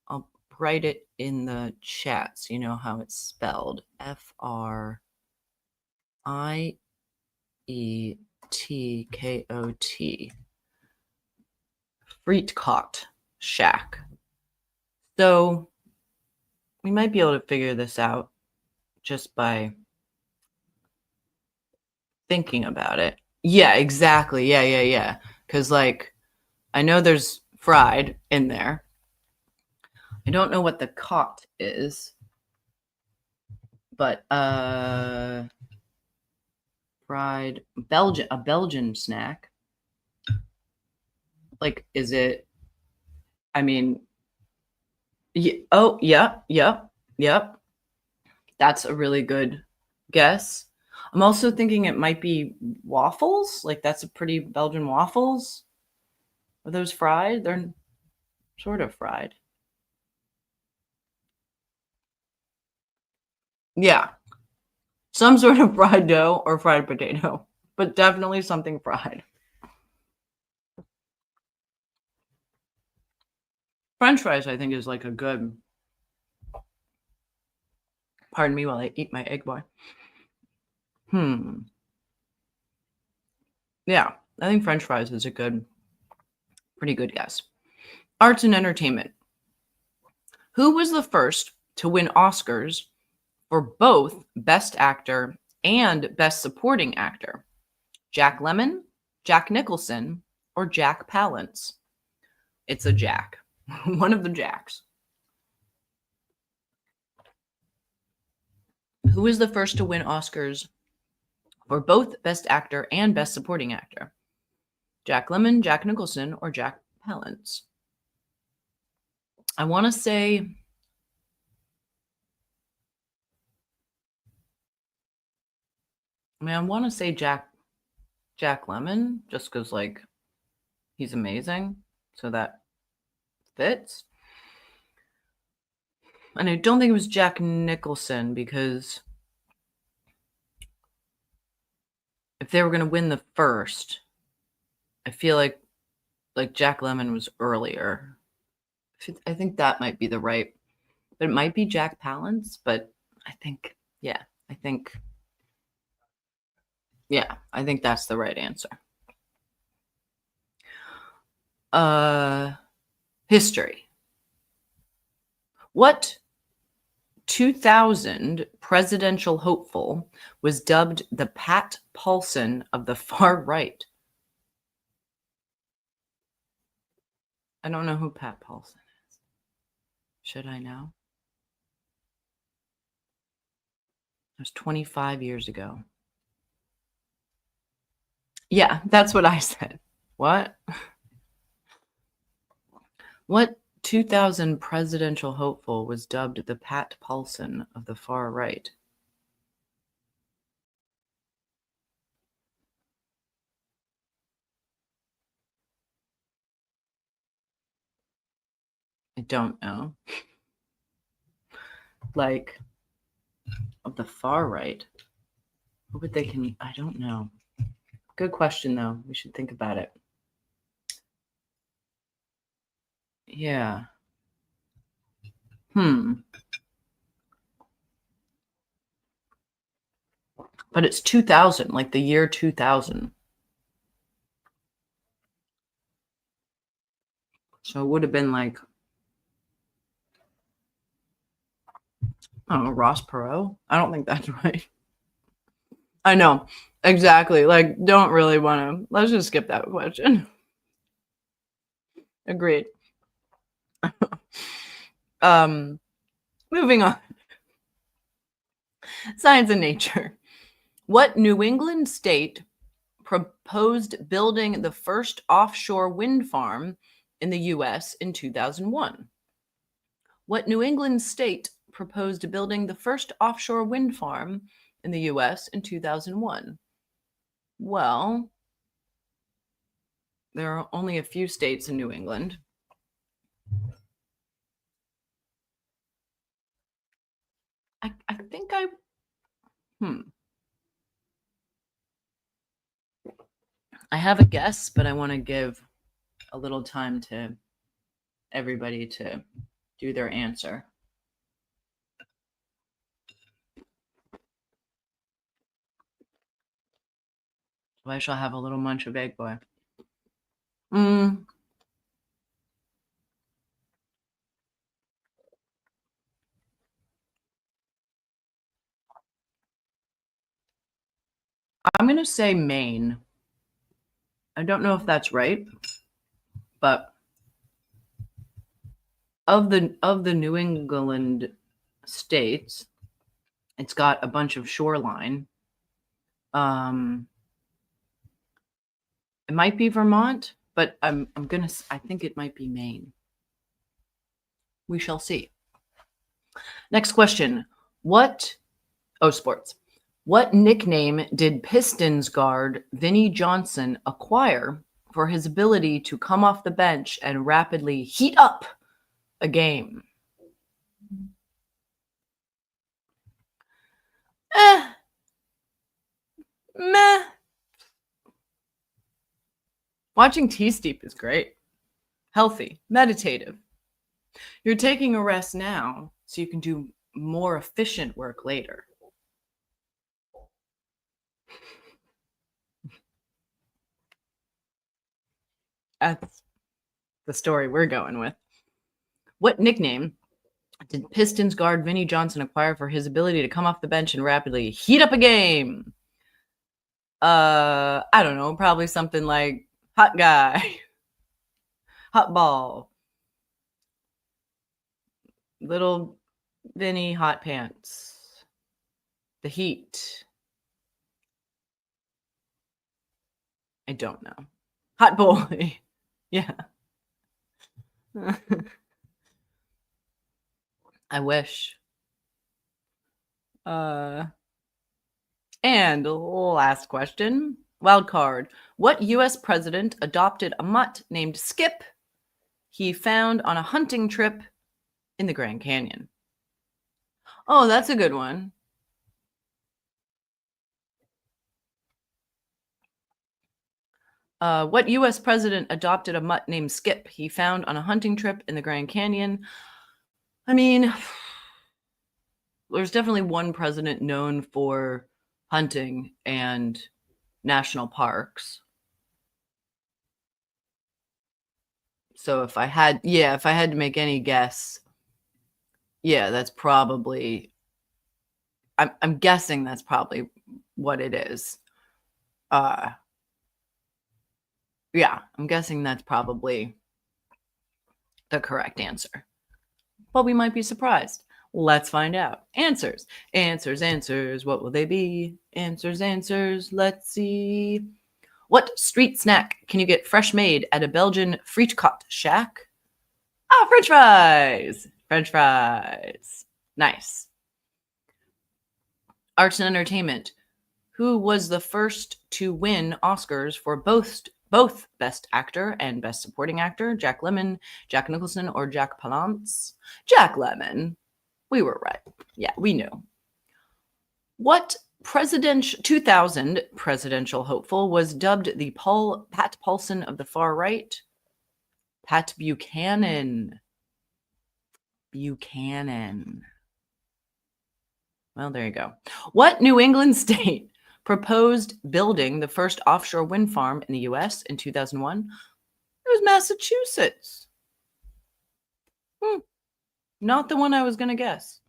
I'll write it in the chat so you know how it's spelled. Frietkot. Frietkot shack. So we might be able to figure this out just by thinking about it. Yeah, exactly. Yeah. Because like I know there's fried in there. I don't know what the cot is, but fried a Belgian snack. Like, is it? I mean, yep. That's a really good guess. I'm also thinking it might be waffles. Like that's a pretty Belgian waffles. Are those fried? They're sort of fried. Yeah. Some sort of fried dough or fried potato, but definitely something fried. French fries, I think, is like a good. Pardon me while I eat my egg boy. Yeah, I think French fries is a pretty good guess. Arts and entertainment. Who was the first to win Oscars for both Best Actor and Best Supporting Actor? Jack Lemmon, Jack Nicholson, or Jack Palance? It's a Jack. One of the Jacks. Who was the first to win Oscars for both Best Actor and Best Supporting Actor? Jack Lemmon, Jack Nicholson, or Jack Palance? I want to say Jack Lemmon, just because like he's amazing, so that fits. And I don't think it was Jack Nicholson, because if they were going to win the first, I feel like Jack Lemmon was earlier. I think that might be the right, but it might be Jack Palance. But I think that's the right answer. History. What 2000 presidential hopeful was dubbed the Pat Paulson of the far right? I don't know who Pat Paulson is. Should I know? It was 25 years ago. Yeah, that's what I said. What? What 2000 presidential hopeful was dubbed the Pat Paulson of the far right? I don't know. Like, of the far right? What would they I don't know. Good question, though. We should think about it. Yeah. But it's 2000, like the year 2000. So it would have been like, I don't know, Ross Perot? I don't think that's right. I know. Exactly. Like, don't really want to. Let's just skip that question. Agreed. Moving on. Science and nature. What New England state proposed building the first offshore wind farm in the U.S. in 2001? What New England state proposed building the first offshore wind farm in the U.S. in 2001? Well, there are only a few states in New England. I think I have a guess, but I want to give a little time to everybody to do their answer. So I shall have a little munch of Egg Boy. I'm going to say Maine. I don't know if that's right, but of the New England states, it's got a bunch of shoreline. It might be Vermont, but I think it might be Maine. We shall see. Next question. Sports. What nickname did Pistons guard Vinnie Johnson acquire for his ability to come off the bench and rapidly heat up a game? Meh. Watching T-Steep is great. Healthy, meditative. You're taking a rest now so you can do more efficient work later. That's the story we're going with. What nickname did Pistons guard Vinnie Johnson acquire for his ability to come off the bench and rapidly heat up a game? I don't know, probably something like hot guy, hot ball, little Vinnie hot pants. The Heat. I don't know. Hot boy. Yeah. I wish. And last question. Wild card. What U.S. president adopted a mutt named Skip he found on a hunting trip in the Grand Canyon? Oh, that's a good one. What U.S. president adopted a mutt named Skip he found on a hunting trip in the Grand Canyon? I mean, there's definitely one president known for hunting and national parks. So if I had to make any guess, yeah, that's probably, I'm guessing that's probably what it is. Yeah, I'm guessing that's probably the correct answer. But we might be surprised. Let's find out. Answers. What will they be? Answers. Let's see. What street snack can you get fresh made at a Belgian frietkat shack? Ah, French fries. Nice. Arts and entertainment. Who was the first to win Oscars for both Best Actor and Best Supporting Actor? Jack Lemmon, Jack Nicholson, or Jack Palance? Jack Lemmon. We were right. Yeah, we knew. What 2000 presidential hopeful was dubbed the Pat Paulson of the far right? Pat Buchanan. Well, there you go. What New England state proposed building the first offshore wind farm in the U.S. in 2001? It was Massachusetts. Not the one I was going to guess.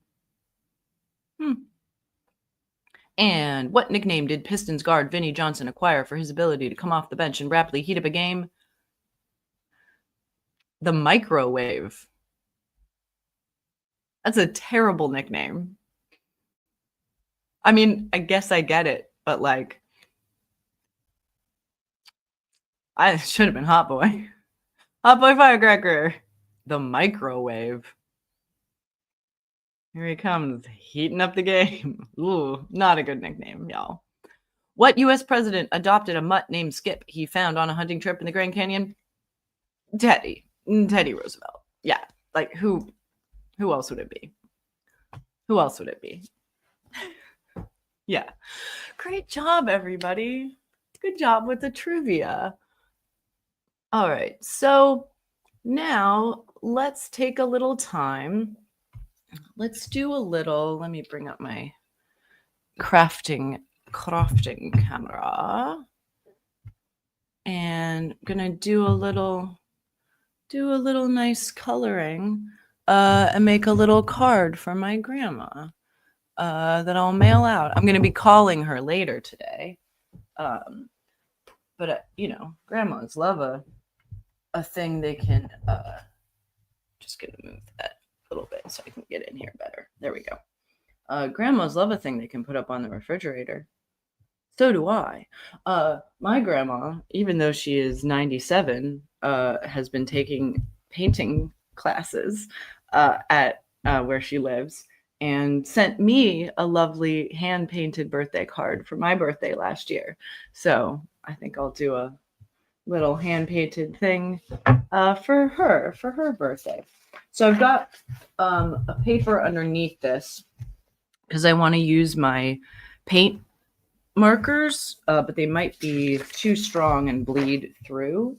And what nickname did Pistons guard Vinnie Johnson acquire for his ability to come off the bench and rapidly heat up a game? The Microwave. That's a terrible nickname. I mean, I guess I get it, but like, I should have been Hot Boy. Hot Boy Firecracker. The Microwave. Here he comes, heating up the game. Ooh, not a good nickname, y'all. What U.S. president adopted a mutt named Skip he found on a hunting trip in the Grand Canyon? Teddy Roosevelt. Yeah, like who else would it be? Yeah. Great job, everybody. Good job with the trivia. All right, so now let's take a little time. Let's do a little, let me bring up my crafting camera. And I'm gonna do a little nice coloring and make a little card for my grandma that I'll mail out. I'm gonna be calling her later today. But grandmas love a thing they can, just gonna move that a little bit so I can get in here better. There we go. Grandmas love a thing they can put up on the refrigerator. So do I. My grandma, even though she is 97, has been taking painting classes at where she lives, and sent me a lovely hand-painted birthday card for my birthday last year. So I think I'll do a little hand-painted thing for her birthday. So I've got a paper underneath this because I want to use my paint markers, but they might be too strong and bleed through.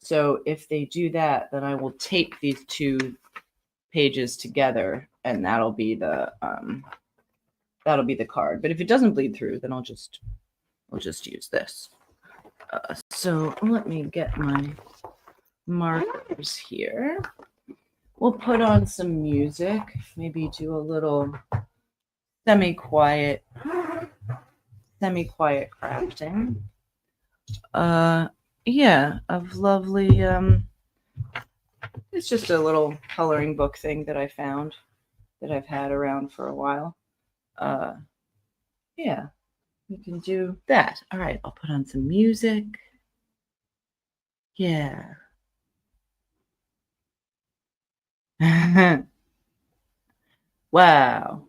So if they do that, then I will tape these two pages together, and that'll be the card. But if it doesn't bleed through, then I'll just use this. So let me get my markers here. We'll put on some music, maybe do a little semi-quiet crafting. Yeah, of lovely, it's just a little coloring book thing that I found that I've had around for a while. Yeah, we can do that. All right, I'll put on some music. Yeah. Wow.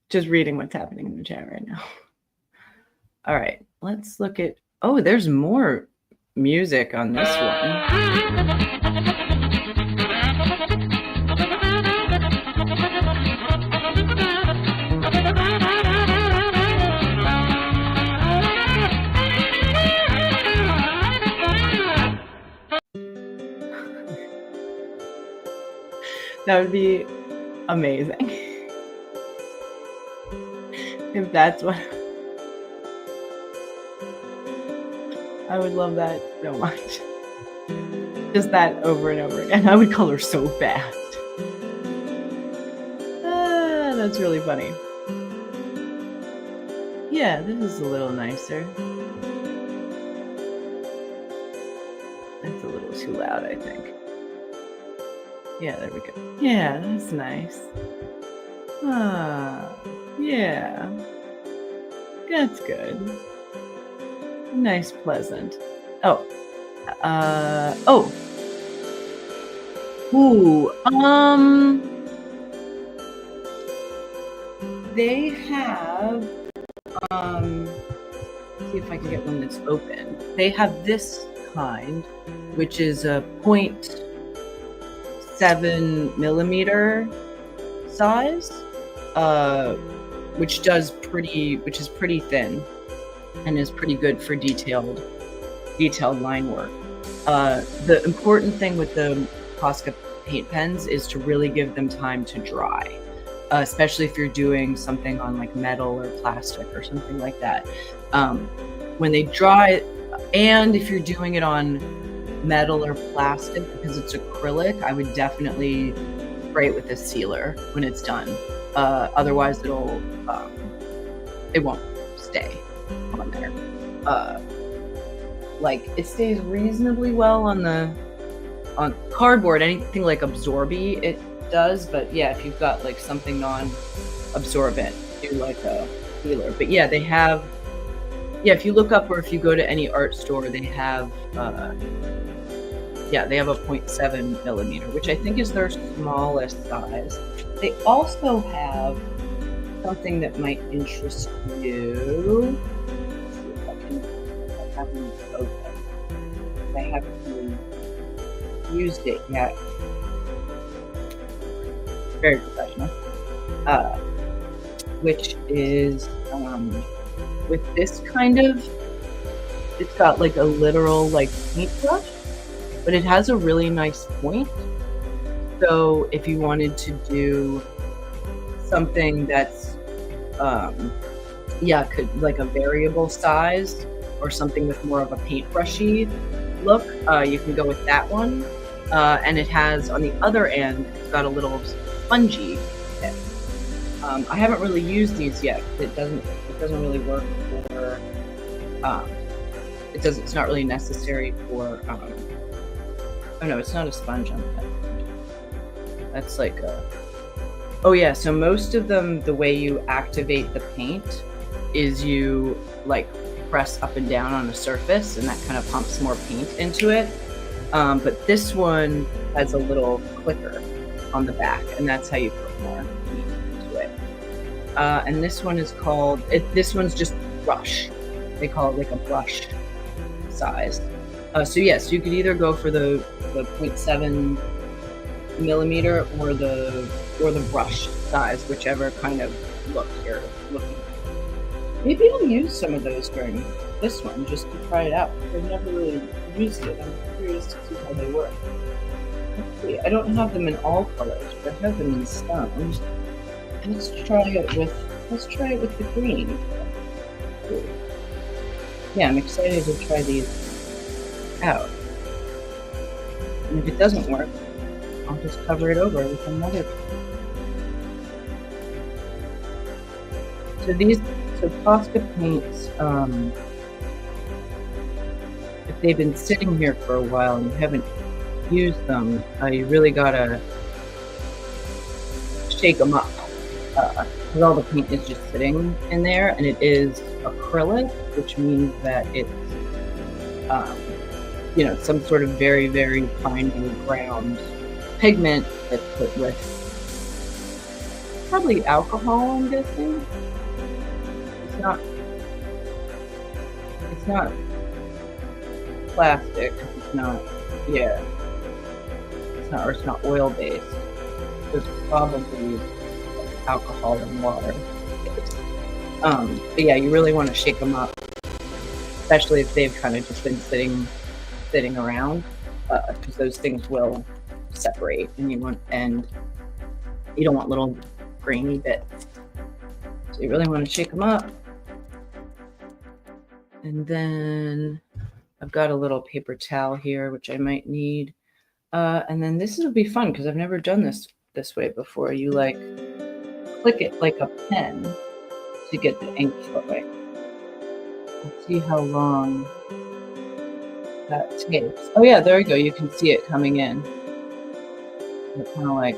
Just reading what's happening in the chat right now. All right, let's look at. Oh, there's more music on this one. That would be amazing. If that's what. I would love that so much. Just that over and over again. I would color so fast. That's really funny. Yeah, this is a little nicer. That's a little too loud, I think. Yeah, there we go. Yeah, that's nice. Yeah. That's good. Nice, pleasant. Oh. Ooh, they have, see if I can get one that's open. They have this kind, which is a 0.7 millimeter size, which is pretty thin and is pretty good for detailed line work. The important thing with the Posca paint pens is to really give them time to dry, especially if you're doing something on like metal or plastic or something like that. When they dry, and if you're doing it on metal or plastic, because it's acrylic, I would definitely spray it with a sealer when it's done. Otherwise it won't stay on there. Like it stays reasonably well on cardboard. Anything like absorby, it does. But yeah, if you've got like something non-absorbent, do like a sealer. But yeah, they have. Yeah, if you look up or if you go to any art store, they have. They have a 0.7 millimeter, which I think is their smallest size. They also have something that might interest you. Let's see if I haven't open. I haven't used it yet. Very professional. Which is with this kind of, it's got like a literal like paintbrush, but it has a really nice point. So if you wanted to do something that's like a variable size or something with more of a paintbrushy look, you can go with that one. And it has on the other end, it's got a little spongy tip. I haven't really used these yet. It doesn't really work for. It's not really necessary for. Oh no, it's not a sponge on that. That's like a. Oh yeah, so most of them, the way you activate the paint is you like press up and down on a surface, and that kind of pumps more paint into it. But this one has a little clicker on the back, and that's how you put more paint into it. And this one is called. This one's just brush. They call it like a brush size. So yes, you could either go for the 0.7 millimeter or the brush size, whichever kind of look you're looking for. Maybe I'll use some of those during this one just to try it out. I've never really used it. I'm curious to see how they work. Let's see. I don't have them in all colors, but I have them in some. Let's try it with the green. Yeah, I'm excited to try these out. And if it doesn't work, I'll just cover it over with another. So Posca paints, if they've been sitting here for a while and you haven't used them, you really gotta shake them up because all the paint is just sitting in there, and it is acrylic, which means that it's some sort of very, very finely ground pigment that's put with probably alcohol, I'm guessing. It's not plastic. It's not oil based. It's probably alcohol and water. But yeah, you really want to shake them up, especially if they've kind of just been sitting around, because those things will separate, and you don't want little grainy bits. So you really want to shake them up. And then I've got a little paper towel here, which I might need. And then this will be fun because I've never done this way before. You like click it like a pen to get the ink flowing. Let's see how long that takes. Oh yeah, there we go. You can see it coming in. It's kind of like,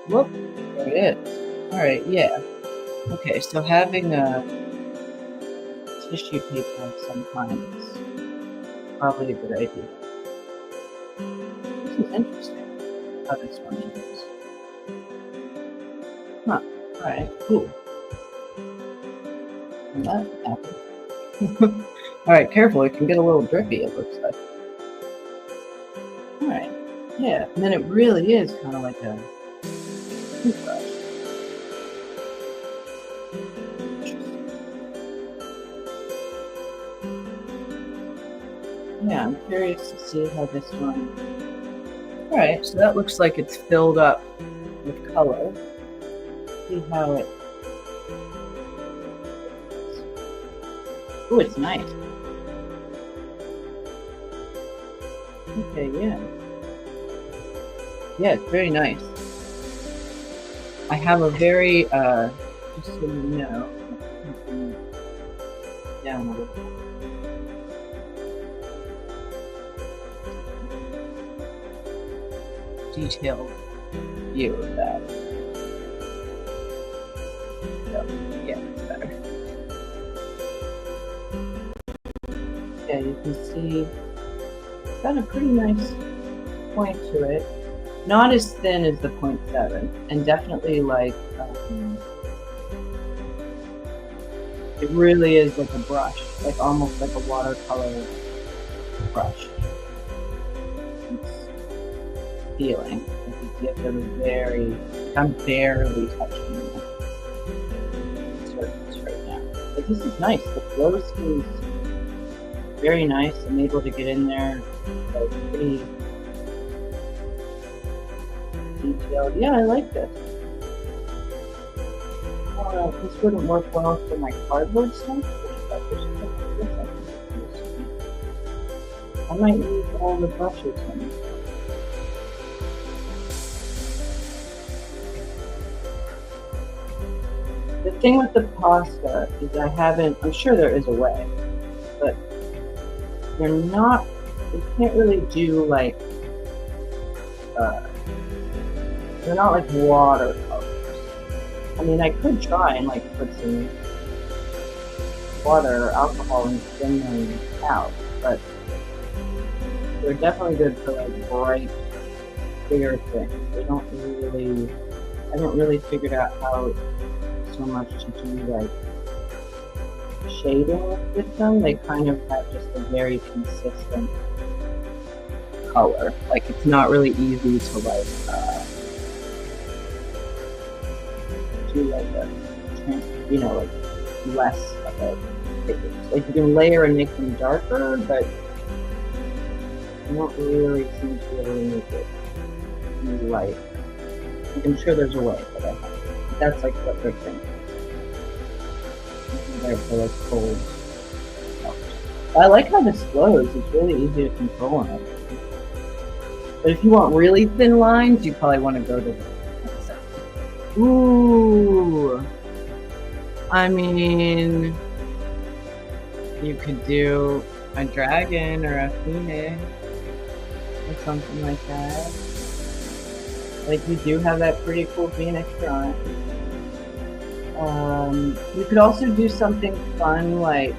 whoop, there it is. All right, yeah. Okay, so having a tissue paper of some kind is probably a good idea. This is interesting how this one is. Huh, alright, cool. And that happened. Alright, careful, it can get a little drippy, it looks like. Alright, yeah, and then it really is kind of like a toothbrush. Yeah, I'm curious to see how this one... Alright, so that looks like it's filled up with color. See how it... Oh, it's nice. Okay, yeah. Yeah, it's very nice. I have a very, just so you know, down a little bit. Detailed view of that. So, yeah, it's better. Yeah, you can see it's got a pretty nice point to it. Not as thin as the 0.7, and definitely like it really is like a brush, like almost like a watercolor brush. Feeling. I'm barely touching the surface right now. But this is nice. The flow seems very nice. I'm able to get in there like pretty detailed. Yeah, I like this. This wouldn't work well for my cardboard stuff. I might use all the brushes in it. The thing with the pasta is I'm sure there is a way, but you can't really do like, they're not like watercolors. I mean, I could try and like put some water or alcohol and thin them out, but they're definitely good for like bright, clear things. I haven't really figured out how so much to do like shading with them. They kind of have just a very consistent color. Like it's not really easy to like do like like less of a like you can layer and make them darker, but you don't really seem to be able to make it light. I'm sure there's a way, but I haven't. That's like what they're thinking. Therefore, like cold colors. I like how this flows. It's really easy to control on it. But if you want really thin lines, you probably want to go to the... Ooh. I mean, you could do a dragon or a phoenix or something like that. Like, you do have that pretty cool Phoenix drawing. You could also do something fun like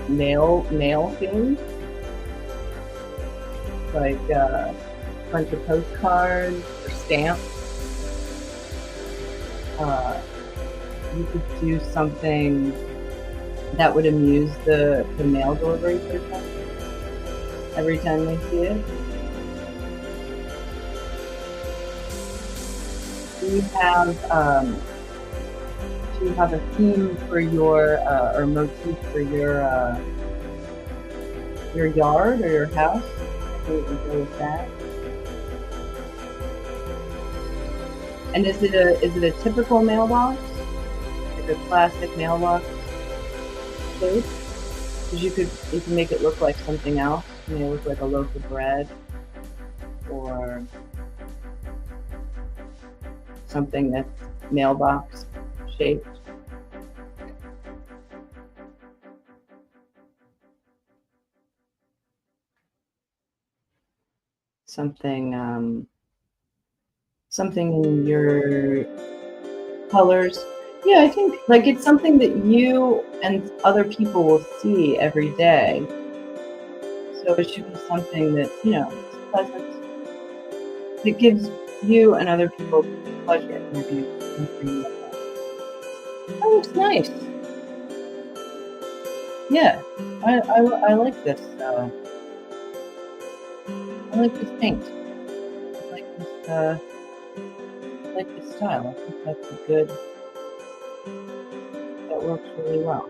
mail themed, like a bunch of postcards or stamps. You could do something that would amuse the mail delivery person every time they see it. Do you have a theme for your or motif for your yard or your house? So we can go with that. And is it a typical mailbox? Like a plastic mailbox shape? Because you can make it look like something else. You know, look like a loaf of bread or something that's mailbox shaped. Something in your colors. Yeah, I think like it's something that you and other people will see every day. So it should be something that, you know, is pleasant. It gives you and other people pleasure. Maybe something like that. That looks nice. Yeah, I like this. I like this paint. I like this style. I think that's a good. That works really well.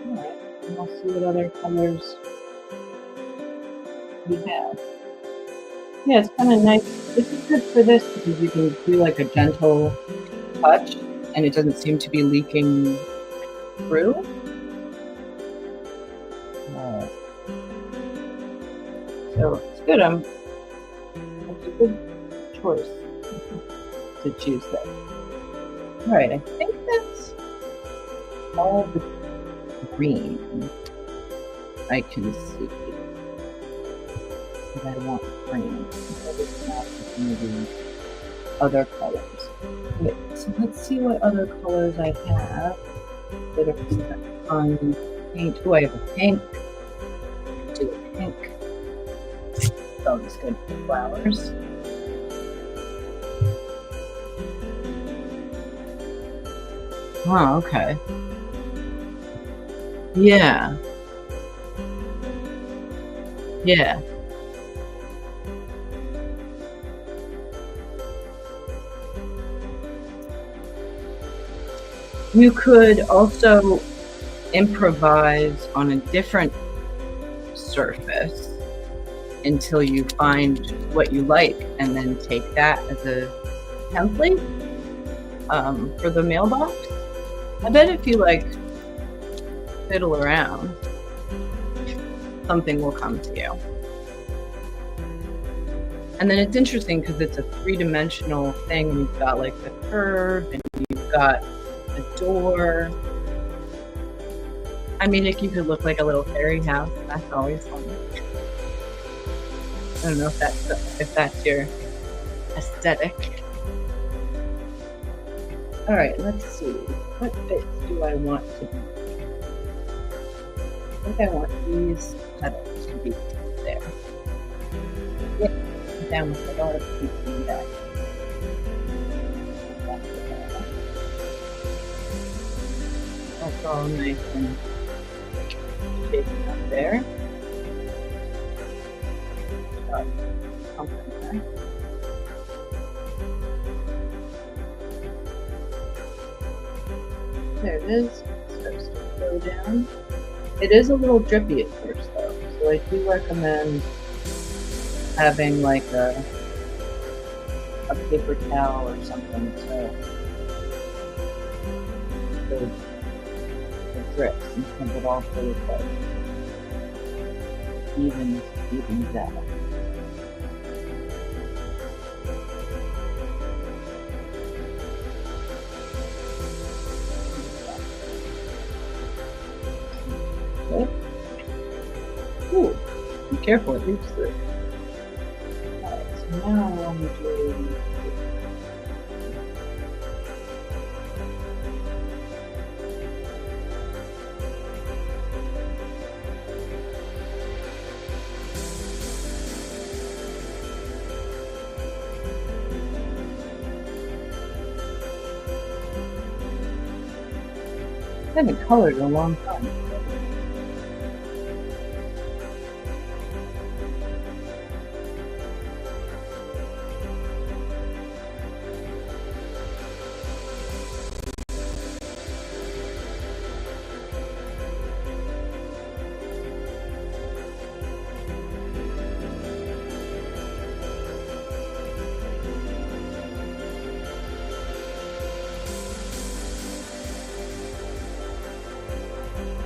All right, and I'll see what other colors we have. Yeah, it's kind of nice. This is good for this because you can do like a gentle touch, and it doesn't seem to be leaking through. So it's good. It's a good choice to choose that. All right, I think that's all the green I can see. But I want green. Maybe other colors. Okay, so let's see what other colors I have that are on paint. Oh, I have a pink. Do a pink. All these good flowers. Oh, okay. Yeah. Yeah. You could also improvise on a different surface until you find what you like, and then take that as a template for the mailbox. I bet if you like fiddle around, something will come to you. And then it's interesting because it's a three-dimensional thing. You've got like the curve, and you've got a door. I mean, it could look like a little fairy house. That's always fun. I don't know if that's your aesthetic. All right, let's see. What bits do I want to be? I think I want these petals to be there. Yeah, I'm down with a lot of people in that. That's all nice and shaken up there. There it is. It starts to flow down. It is a little drippy at first, though, so I do recommend having like a paper towel or something so it drips and it all sort of like evens out. Be careful, it leaks through. Alright, so now I'm doing. I haven't colored in a long time.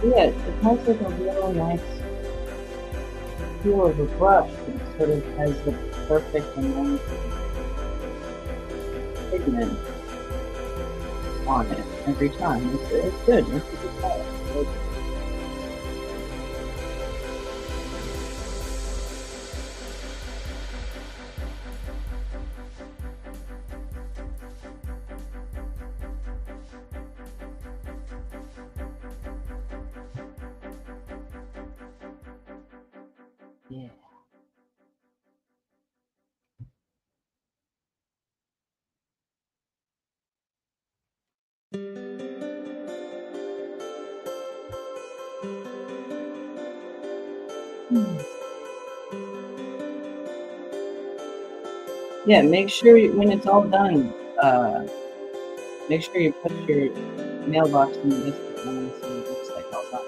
Yeah, it has like a real nice feel of a brush that sort of has the perfect amount of pigment on it every time. It's good. It's a good color. Yeah. Yeah, make sure when it's all done, make sure you put your mailbox in the biscuit line so it looks like all done.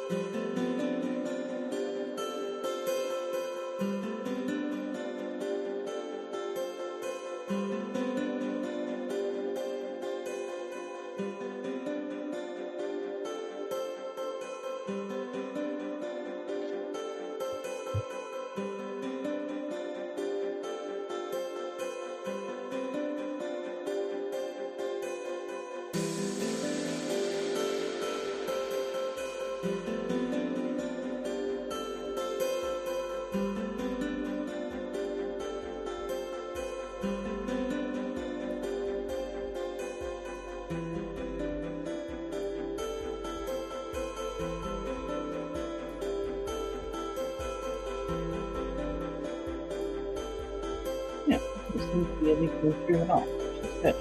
Yeah, it seems to be able to go through it all, which is good.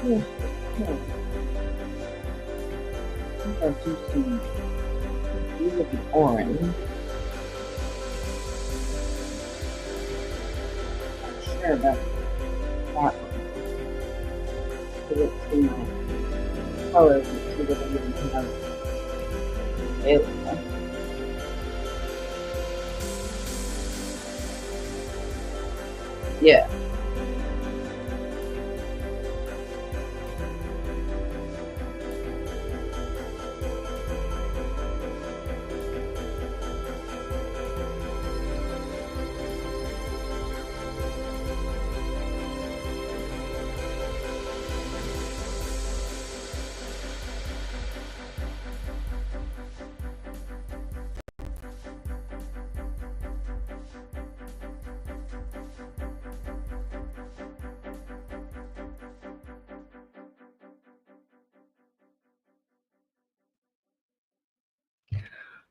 I'll do some. These will be orange. Not sure about that one. So let's see my colors and see what I even have available. Yeah.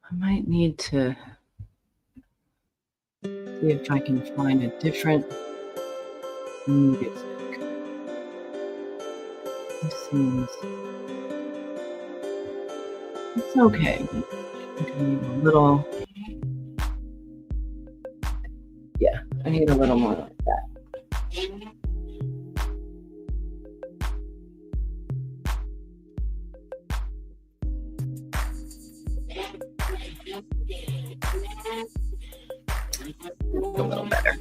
I might need to see if I can find a different music. This seems it's okay. I need a little. Yeah, I need a little more like that. A little better.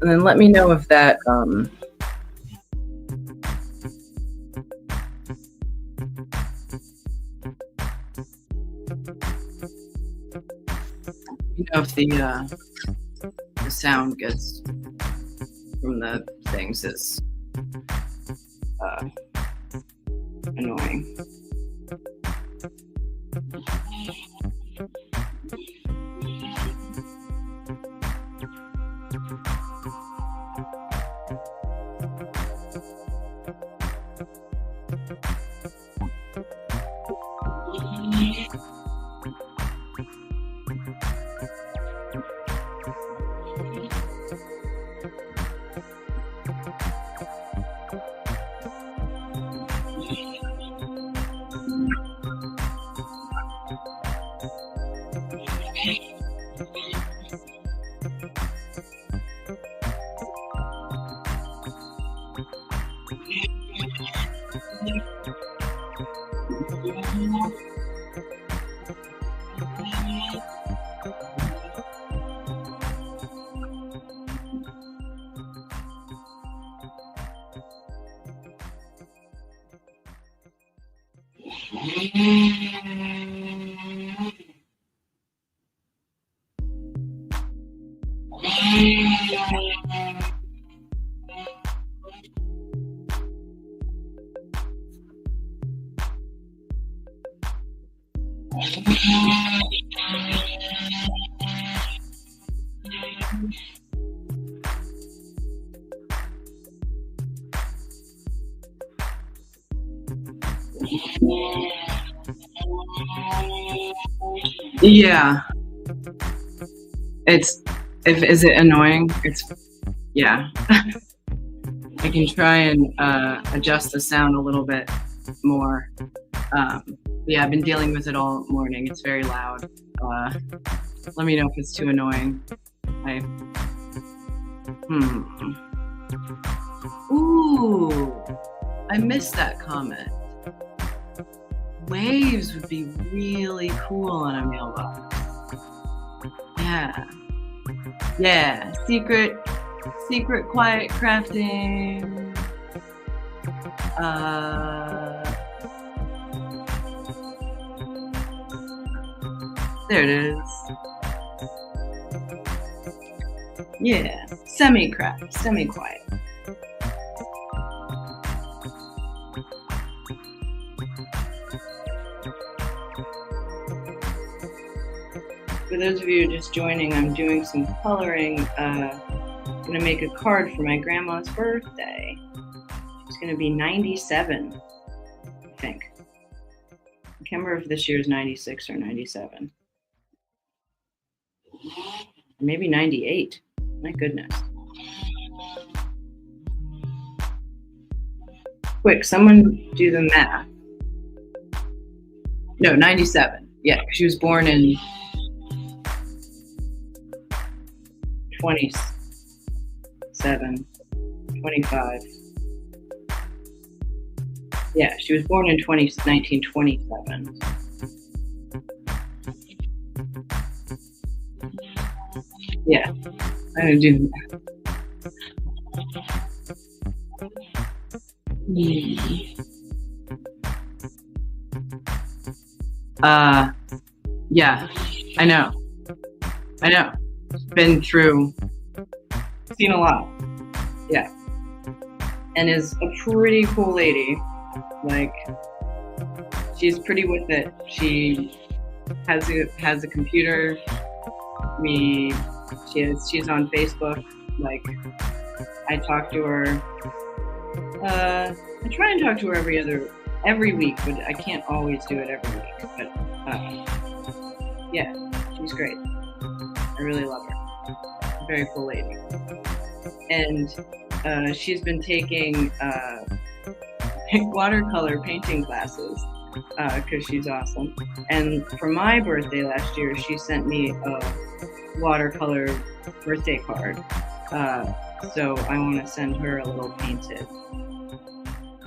And then let me know if that if the sound gets from the things is annoying. Yeah. Is it annoying? Yeah. I can try and adjust the sound a little bit more. Yeah, I've been dealing with it all morning. It's very loud. Let me know if it's too annoying. Ooh, I missed that comment. Waves would be really cool on a mailbox. Yeah, secret quiet crafting. There it is. Yeah, semi-craft, semi-quiet. For those of you who are just joining, I'm doing some coloring. I'm gonna make a card for my grandma's birthday. She's gonna be 97, I think. I can't remember if this year is 96 or 97. Maybe 98. My goodness. quick, someone do the math. No, 97. Yeah, she was born in 27, 25. Yeah, she was born in 1927. Yeah, I don't do that. Yeah, I know. Been through, seen a lot. Yeah. And is a pretty cool lady. Like, she's pretty with it. She has a computer. She's on Facebook. Like, I talk to her. I try and talk to her every week, but I can't always do it every week. But yeah, she's great. I really love her. Very cool lady. And she's been taking watercolor painting classes because she's awesome. And for my birthday last year, she sent me a watercolor birthday card. So I want to send her a little painted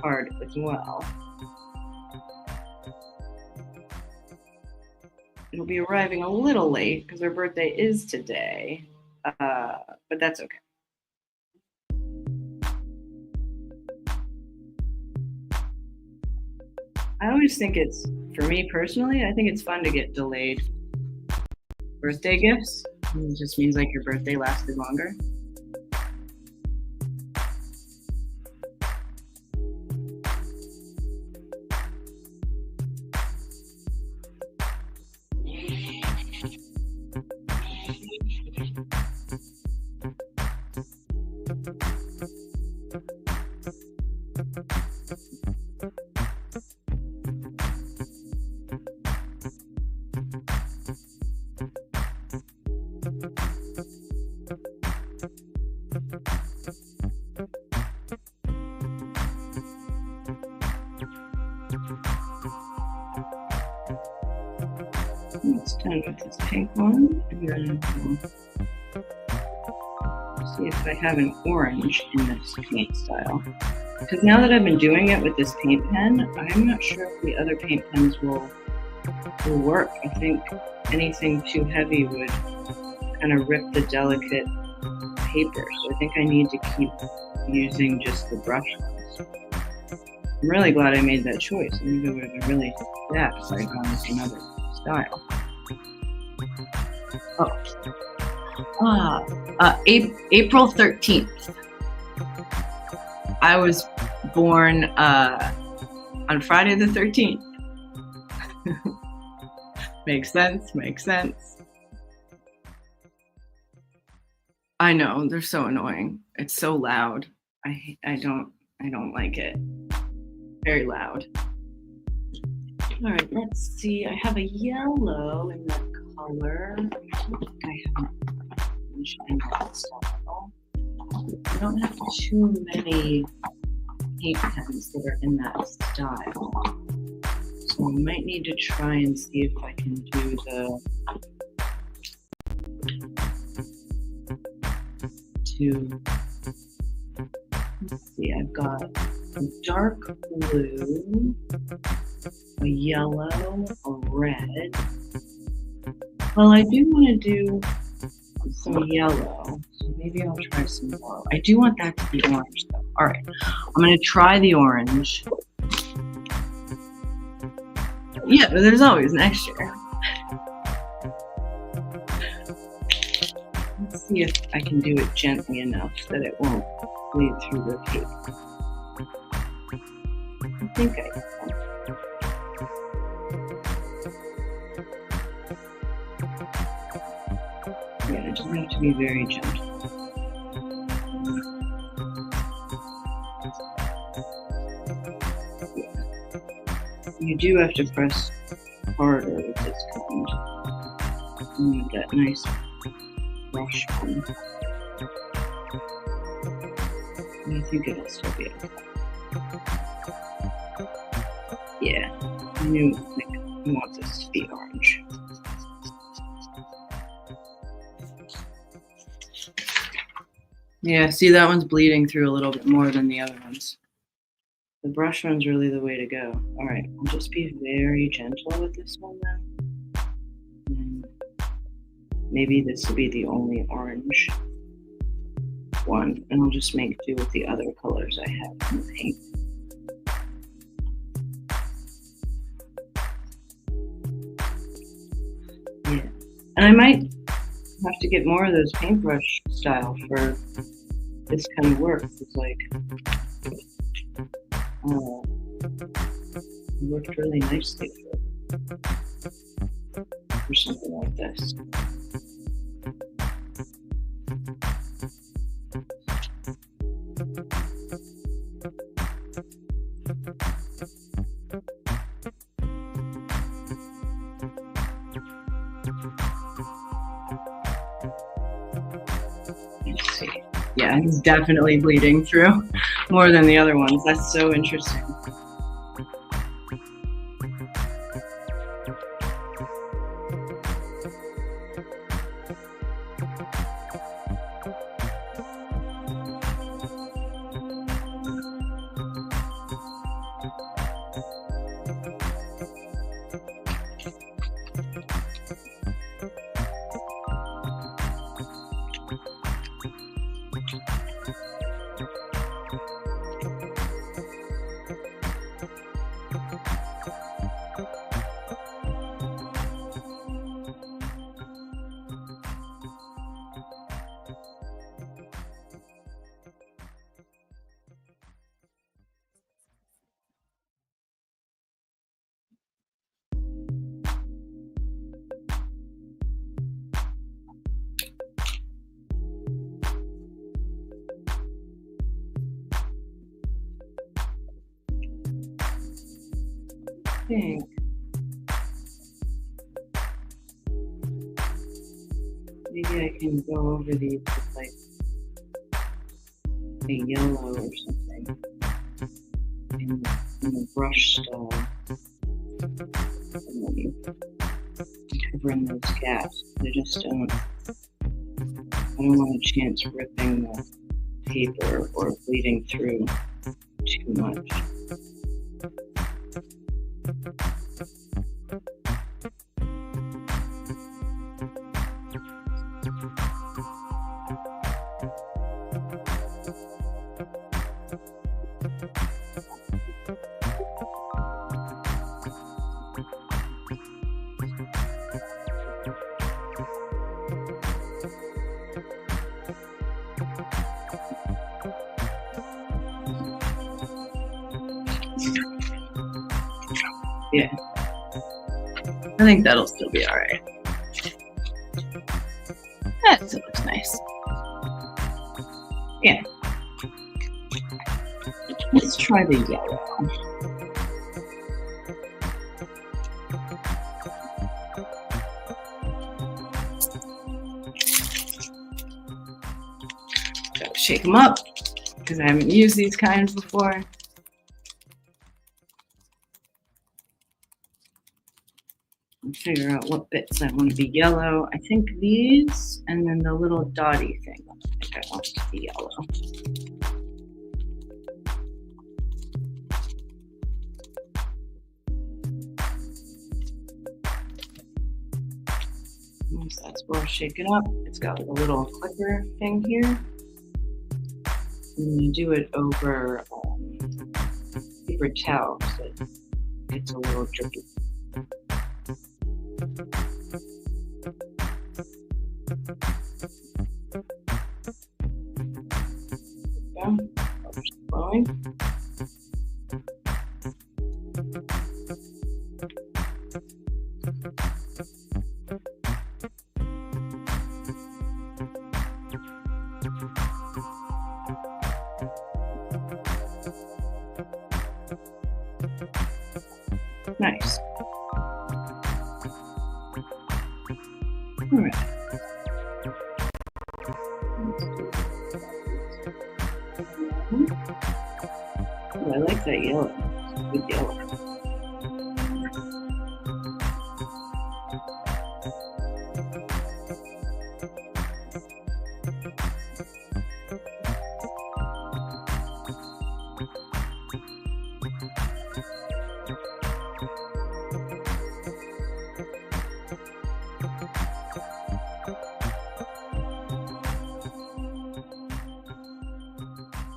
card as well. It'll be arriving a little late because her birthday is today, but that's okay. I always think for me personally, I think it's fun to get delayed birthday gifts. It just means like your birthday lasted longer. It's done with this pink one. And then see if I have an orange in this paint style. Because now that I've been doing it with this paint pen, I'm not sure if the other paint pens will work. I think anything too heavy would kind of rip the delicate paper. So I think I need to keep using just the brush ones. I'm really glad I made that choice. I think it would have been really sad if I gone with another style. April 13th. I was born on Friday the 13th. Makes sense. I know, they're so annoying. It's so loud. I don't like it. Very loud. All right, let's see. I have a yellow in that color. I haven't in that style. I don't have too many paint pens that are in that style. So I might need to try and see if I can do let's see, I've got a dark blue, a yellow, a red. Well, I do want to do some yellow, so maybe I'll try some more. I do want that to be orange though. All right, I'm going to try the orange. Yeah, but there's always next year. Let's see if I can do it gently enough that it won't bleed through the paper. I think I can. Yeah, it doesn't have to be very gentle. You do have to press harder with this kind. And with that nice brush one. And I think it'll still be okay. Yeah, I knew like, I want this to be orange. Yeah, see, that one's bleeding through a little bit more than the other ones. The brush one's really the way to go. All right, I'll just be very gentle with this one then. And maybe this will be the only orange one, and I'll just make do with the other colors I have in the paint. Yeah, and I might have to get more of those paintbrush style for this kind of work. It's like it worked really nicely for something like this. Let's see. Yeah, it's definitely bleeding through more than the other ones. That's so interesting. Think. Maybe I can go over these with like a yellow or something in the brush style. And maybe cover in those gaps. I don't want a chance ripping the paper or bleeding through too much. Yeah, I think that'll still be all right. That still looks nice. Yeah. Let's try the yellow. Gotta shake them up because I haven't used these kinds before. Figure out what bits I want to be yellow. I think these, and then the little dotty thing. I think I want to be yellow. Once that's well shaken up, it's got a little clipper thing here. And you do it over paper towel so it gets a little drippy. Flowing. Nice. All right. Oh, I like that yellow. It's a good yellow.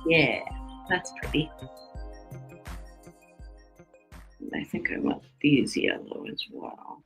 Yeah, that's pretty. I think I want these yellow as well.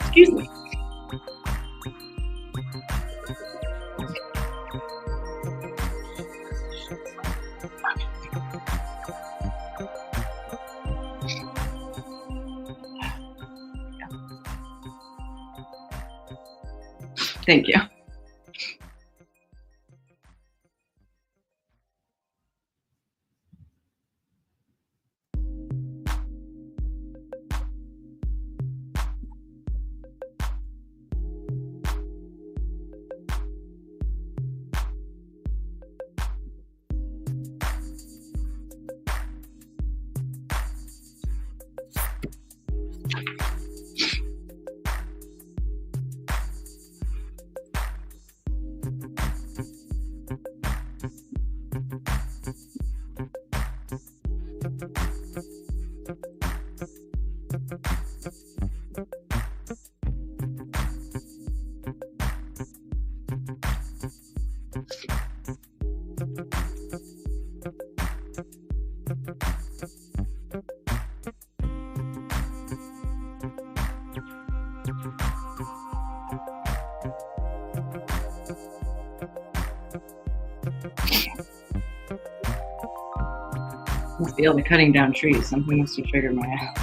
Excuse me. Thank you. I feel the cutting down trees. Something must have triggered my ass.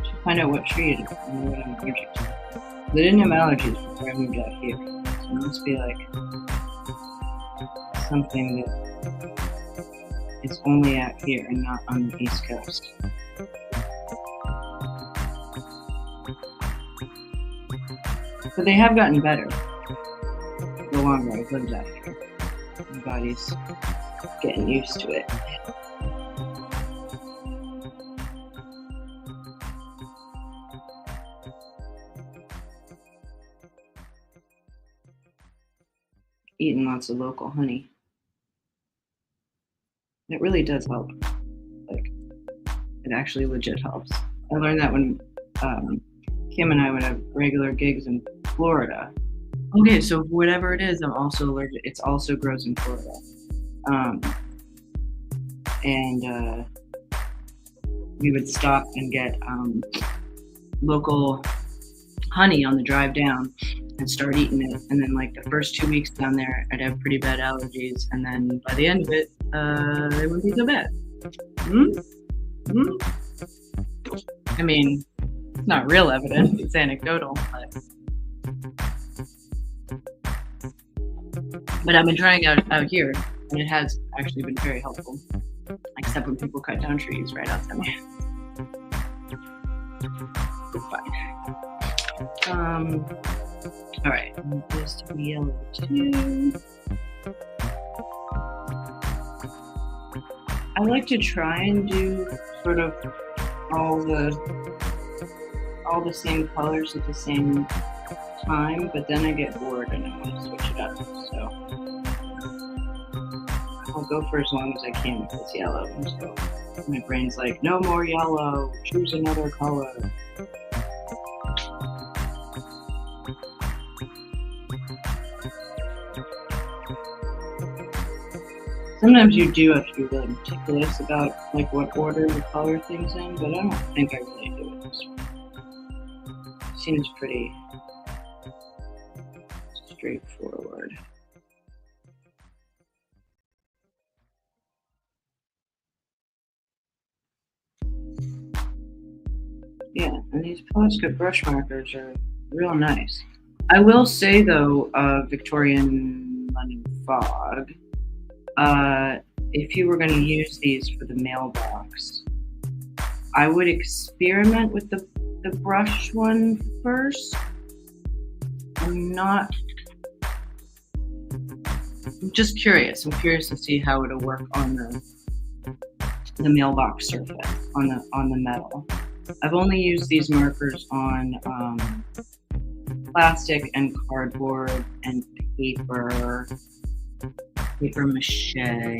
Should find out what tree it is and what I'm allergic to. I didn't have allergies before I moved out here, so it must be like something that is only out here and not on the East Coast. But they have gotten better the longer I've lived out here. My body's getting used to it. Eating lots of local honey. It really does help. Like, it actually legit helps. I learned that when Kim and I would have regular gigs in Florida. Okay, so whatever it is, I'm also allergic. It also grows in Florida. And we would stop and get local honey on the drive down and start eating it. And then like the first 2 weeks down there, I'd have pretty bad allergies. And then by the end of it, they wouldn't be so bad. I mean, it's not real evidence, it's anecdotal, but I've been trying out here, and it has actually been very helpful. Except when people cut down trees right outside my house. It's fine. All right, this to be yellow too. I like to try and do sort of all the same colors at the same time, but then I get bored and I want to switch it up. So I'll go for as long as I can with this yellow until my brain's like, no more yellow, choose another color. Sometimes you do have to be really meticulous about like what order you color things in, but I don't think I really do it this way. Seems pretty straightforward. Yeah, and these Posca brush markers are real nice. I will say though, Victorian London Fog, if you were going to use these for the mailbox, I would experiment with the brush one first. I'm just curious. I'm curious to see how it'll work on the mailbox surface, on the metal. I've only used these markers on plastic and cardboard and paper mache. I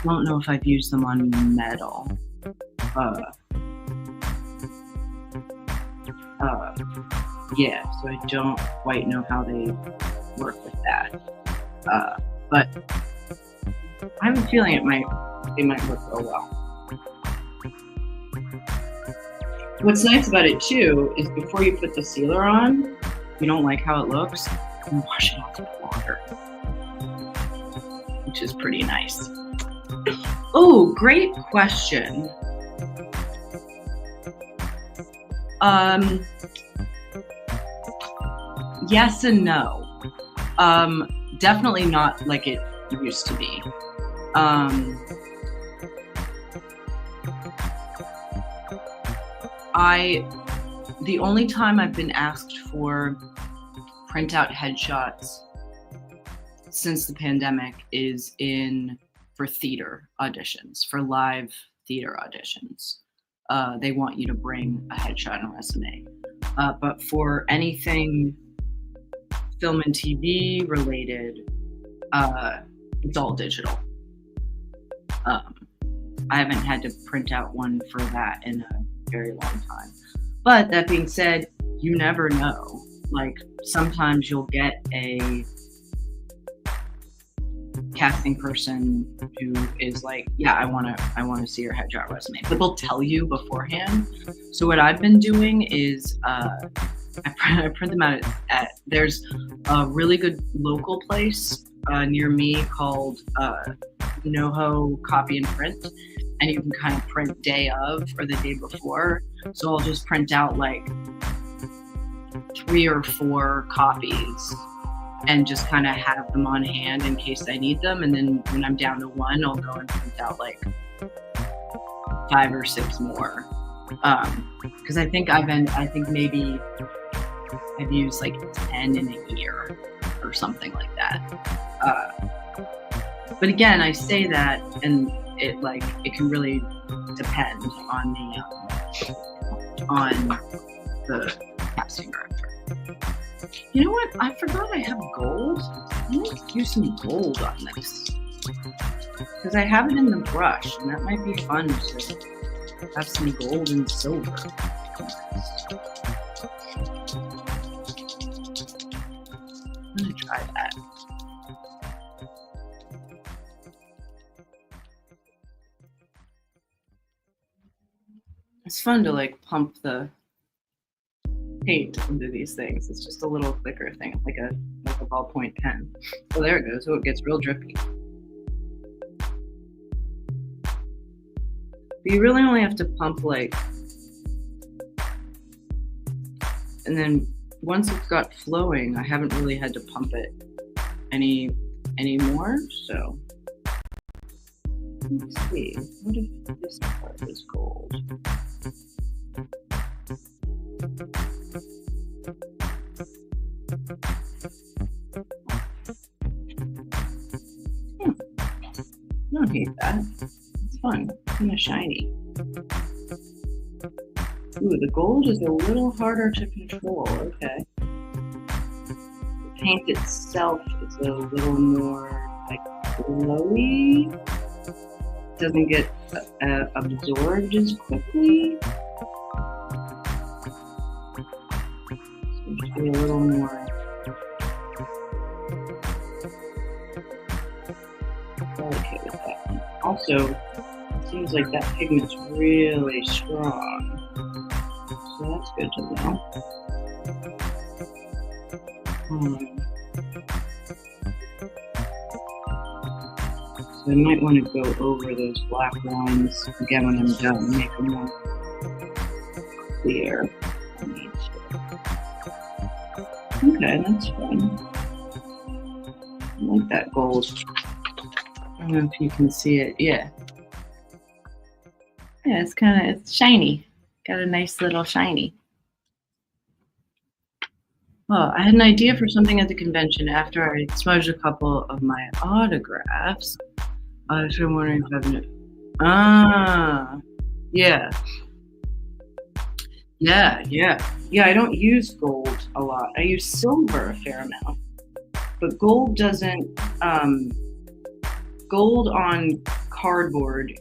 don't know if I've used them on metal. Yeah, so I don't quite know how they work with that. But I have a feeling they might work real well. What's nice about it too is before you put the sealer on, if you don't like how it looks, you can wash it off with water, which is pretty nice. Oh, great question. Yes and no. Definitely not like it used to be. The only time I've been asked for printout headshots since the pandemic is for theater auditions, for live theater auditions. They want you to bring a headshot and a resume. But for anything film and TV related, it's all digital. I haven't had to print out one for that in a very long time. But that being said, you never know. Like sometimes you'll get a casting person who is like, yeah, I want to see your headshot resume, but they'll tell you beforehand. So what I've been doing is I print them out there's a really good local place near me called NoHo Copy and Print, and you can kind of print day of or the day before. So I'll just print out like 3 or 4 copies and just kind of have them on hand in case I need them. And then when I'm down to 1, I'll go and print out like 5 or 6 more. Because I think maybe I've used like 10 in a year or something like that. But again, I say that, and it can really depend on the casting director. You know what? I forgot I have gold. I'm going to use some gold on this because I have it in the brush, and that might be fun to have some gold and silver. I'm going to try that. It's fun to like pump the paint into these things. It's just a little thicker thing, like a ballpoint pen. Oh, there it goes. Oh, it gets real drippy. But you really only have to pump like, and then once it's got flowing, I haven't really had to pump it any more. So Let's see. What if this part is gold? I don't hate that. It's fun. Kind of shiny. Ooh, the gold is a little harder to control. Okay. The paint itself is a little more like glowy. Doesn't get absorbed as quickly. So just be a little more delicate with that one. Also, it seems like that pigment's really strong. So that's good to know. So I might want to go over those black lines again when I'm done, make them more clear. Okay, that's fun. I like that gold. I don't know if you can see it. Yeah. Yeah, it's shiny. Got a nice little shiny. Well, I had an idea for something at the convention after I smudged a couple of my autographs. I was wondering if I've yeah. Yeah, I don't use gold a lot. I use silver a fair amount. But gold doesn't, gold on cardboard,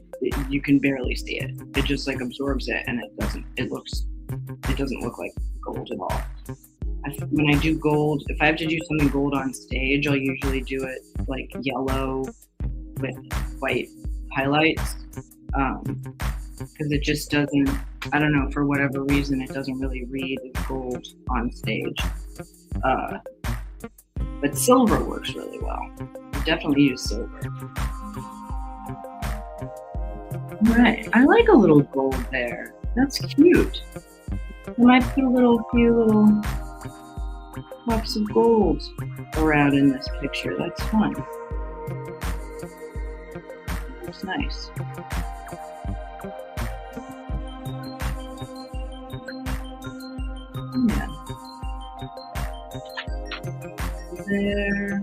you can barely see it. It just like absorbs it and it doesn't look like gold at all. When I do gold, if I have to do something gold on stage, I'll usually do it like yellow with white highlights. Because it just doesn't, I don't know, for whatever reason, it doesn't really read as gold on stage. But silver works really well. I definitely use silver. All right, I like a little gold there. That's cute. I might put a few little pops of gold around in this picture. That's fun. Looks nice. Yeah. There.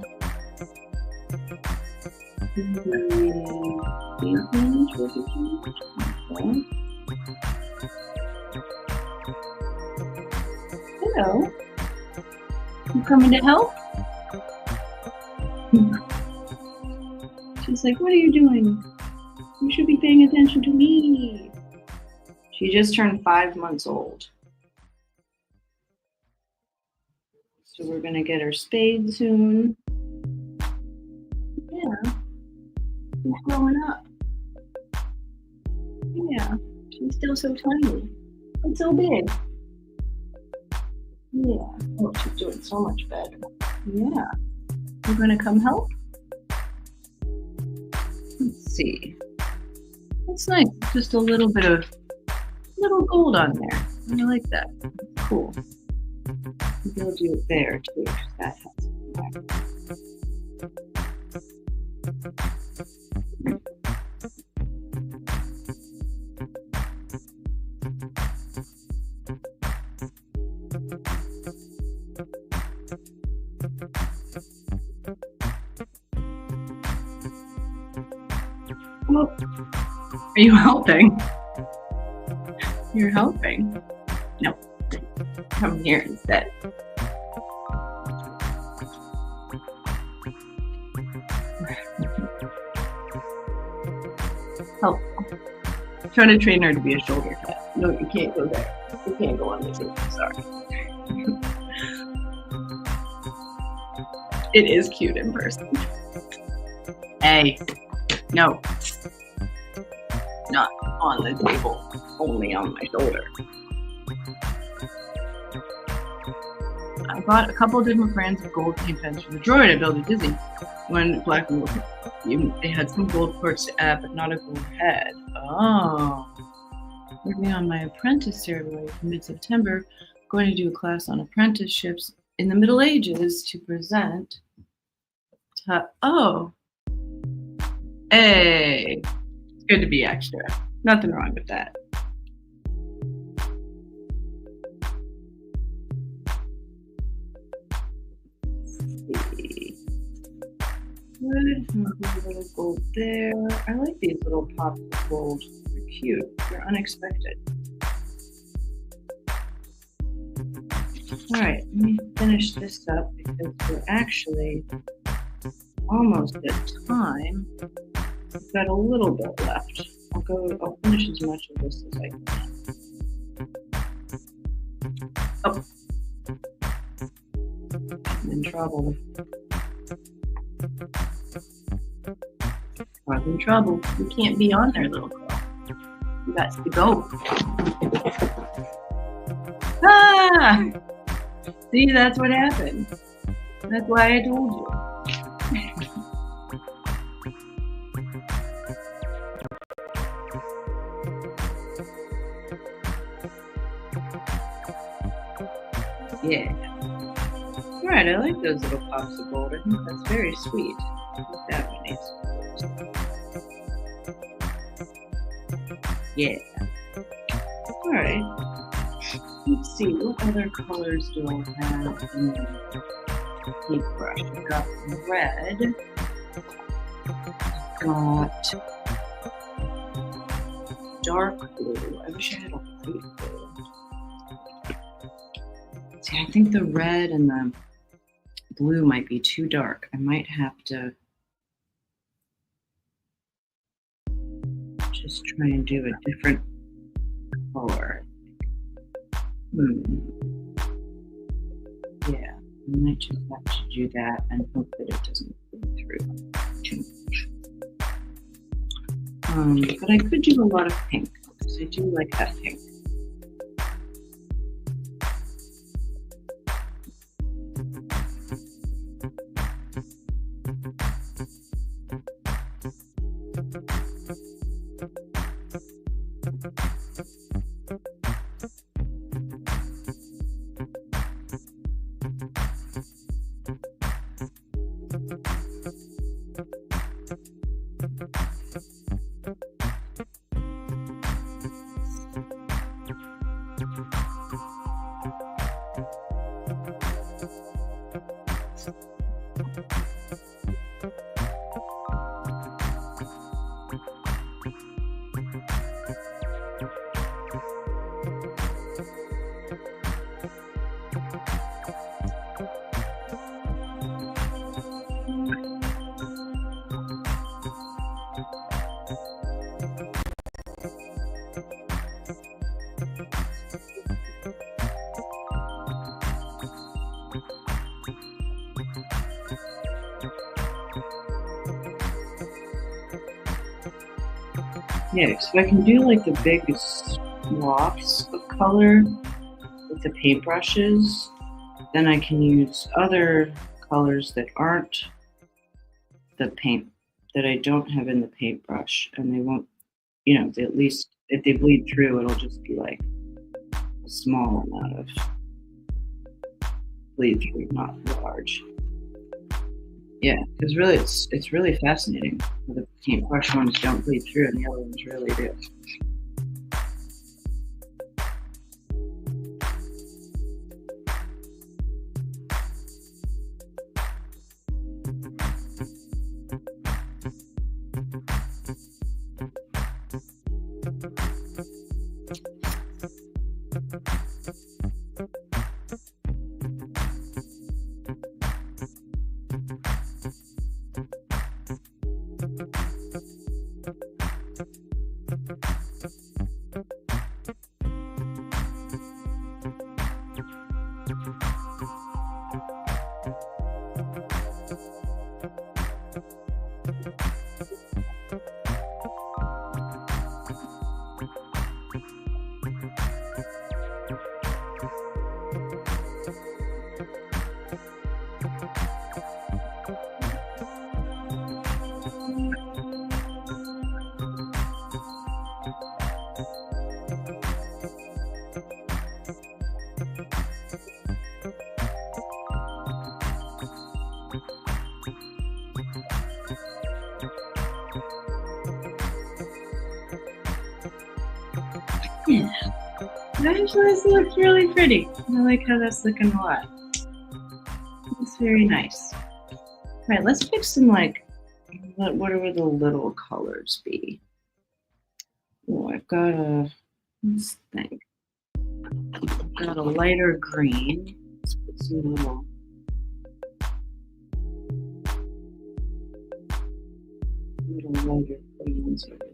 Hello. You coming to help? She's like, what are you doing? You should be paying attention to me. She just turned 5 months old. So we're gonna get her spayed soon. Yeah, she's growing up. Yeah, she's still so tiny. And so big. Yeah. Oh, she's doing so much better. Yeah. You gonna come help? Let's see. That's nice. Just a little bit of little gold on there. I like that. Cool. Maybe I'll do it there too. That has well, are you helping? You're helping? No. Come here instead. Help. I'm trying to train her to be a shoulder cat. No, you can't go there. You can't go on the table. Sorry. It is cute in person. Hey. No. Not on the table. Only on my shoulder. I bought a couple different brands of gold paint pens from the drawer I built at Disney. When Black and Gold, they had some gold quartz to add, but not a gold head. Oh. Working on my apprentice ceremony in mid-September. Going to do a class on apprenticeships in the Middle Ages to present. Oh. Hey. good to be extra. Nothing wrong with that. Good. A little gold there. I like these little pops of gold. They're cute. They're unexpected. All right, let me finish this up because we're actually almost at time. We've got a little bit left. I'll finish as much of this as I can. Oh. I'm in trouble. I'm in trouble. You can't be on there, little girl. You got to go. Ah! See, that's what happened. That's why I told you. Yeah. Alright, I like those little pops of gold. I think that's very sweet. I think that one needs. Yeah. Alright. Let's see, what other colors do I have in the paintbrush? I've got red. I've got dark blue. I wish I had a light blue. See, I think the red and the blue might be too dark. I might have to just try and do a different color. Yeah, I might just have to do that and hope that it doesn't go through too much. But I could do a lot of pink because I do like that pink. Yeah, so I can do like the big swaths of color with the paintbrushes. Then I can use other colors that aren't the paint, that I don't have in the paintbrush, and they won't, you know, at least if they bleed through, it'll just be like a small amount of bleed through, not large. Yeah, because really it's really fascinating. The paintbrush ones don't bleed through and the other ones really do. Yeah. Actually, this looks really pretty. I like how that's looking a lot. It's very nice. All right, let's pick some like, what would the little colors be? Oh, I've got a, let's think. I've got a lighter green. Let's put some little lighter greens over there.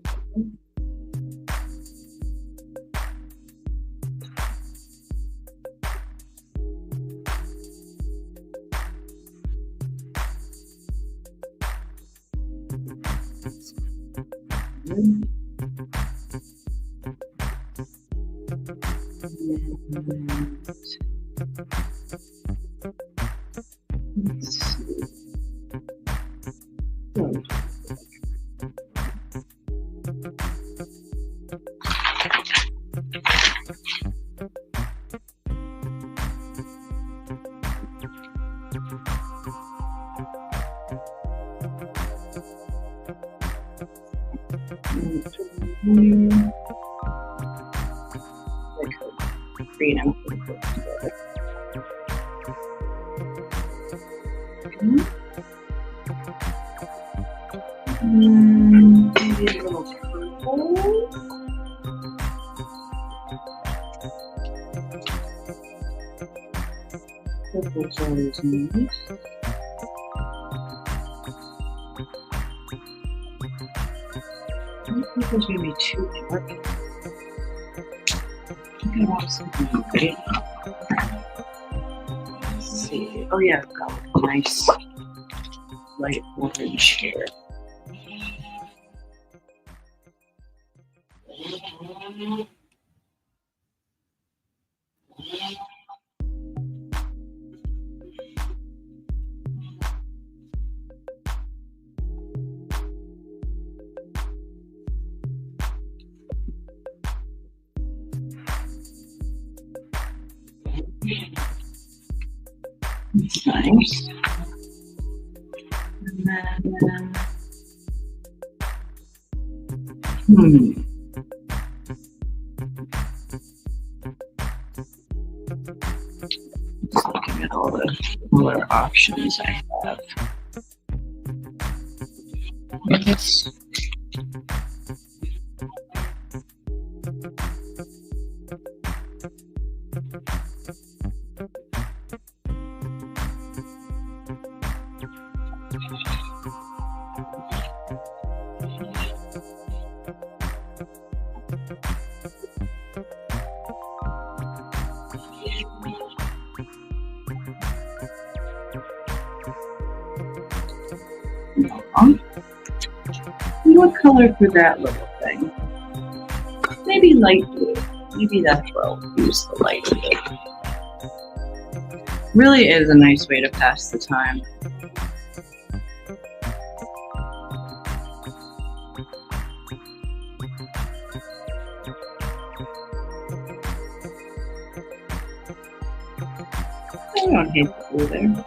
Green and blue together. Maybe a little purple. Purple's always nice. I think purple's gonna be too dark. I want something great. Let's see. Oh yeah, I've got a nice light orange here. It's nice. And then, just looking at all the color options I have. Yes. What color for that little thing? Maybe light blue. Maybe that's what I'll use, the light blue. Really is a nice way to pass the time. I don't hate the blue there.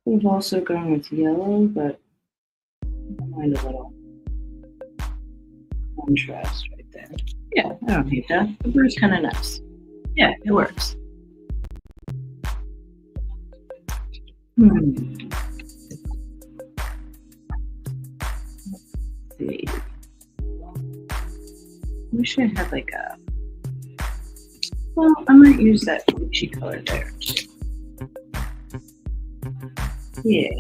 We've also gone with yellow, but I don't mind a little contrast right there. Yeah, I don't hate that. The blue's kind of nice. Yeah, it works. Let's see. I wish I had like a. Well, I might use that peachy color there too. Yeah.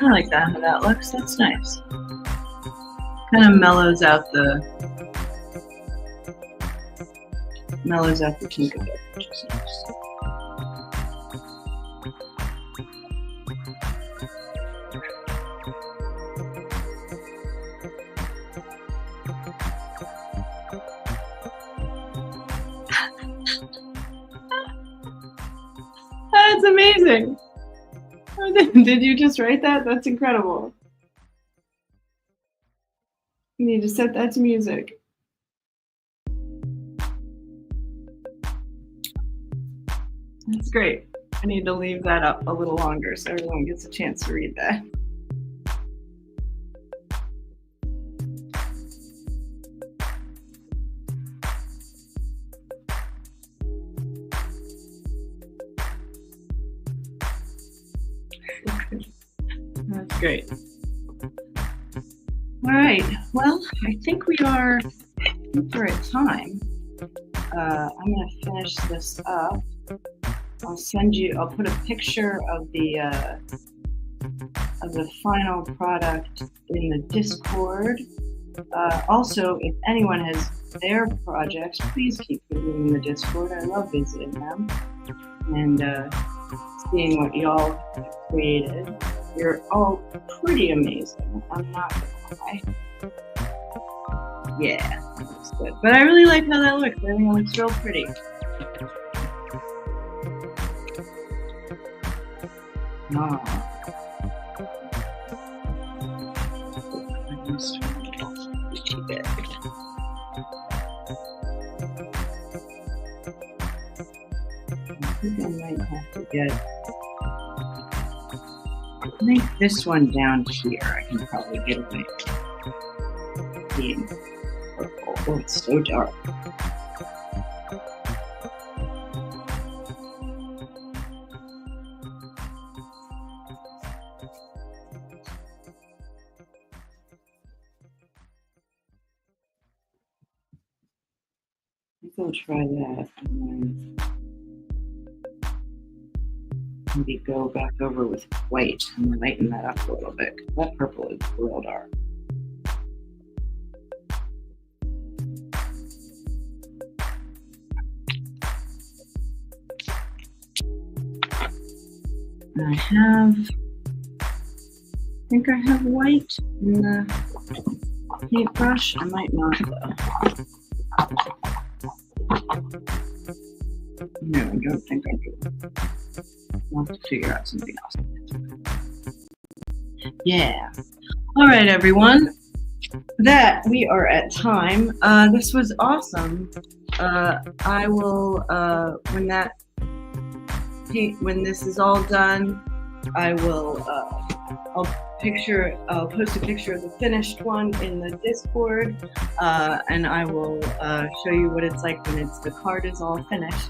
I like that, how that looks. That's nice. Kind of mellows out the pink a bit, which is nice. That's amazing. Did you just write that? That's incredible. You need to set that to music. That's great. I need to leave that up a little longer so everyone gets a chance to read that. That's great. All right. Well, I think we're at time. I'm going to finish this up. I'll put a picture of the final product in the Discord. Also, if anyone has their projects, please keep putting them in the Discord. I love visiting them and seeing what y'all have created. You're all pretty amazing. I'm not gonna lie. Yeah, that looks good. But I really like how that looks. I think it looks real pretty. I think I might have to get. I think this one down here I can probably get away with being purple. Oh, it's so dark. I think I'll try that and then maybe go back over with white and lighten that up a little bit. That purple is real dark. And I think I have white in the paintbrush. I might not though. No, I don't think I do. I'll have to figure out something else. Yeah. All right, everyone. That we are at time. This was awesome. I will when this is all done, I will I'll post a picture of the finished one in the Discord, and I will show you what it's like when the card is all finished.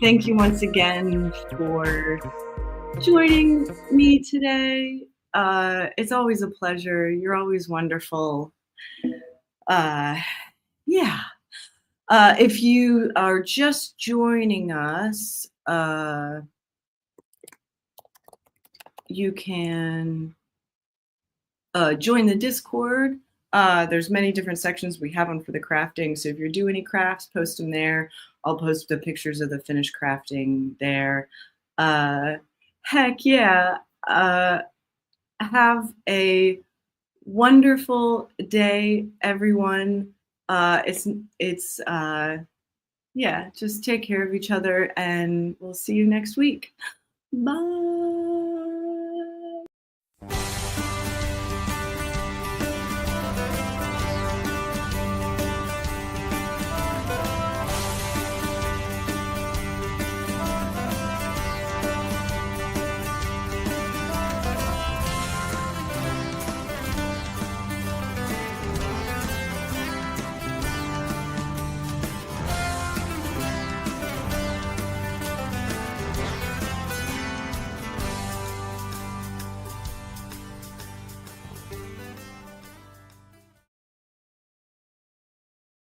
Thank you once again for joining me today. It's always a pleasure. You're always wonderful. Yeah. If you are just joining us, you can join the Discord. There's many different sections. We have one for the crafting. So if you're doing any crafts, post them there. I'll post the pictures of the finished crafting there. Heck yeah. Have a wonderful day, everyone. Yeah, just take care of each other and we'll see you next week. Bye.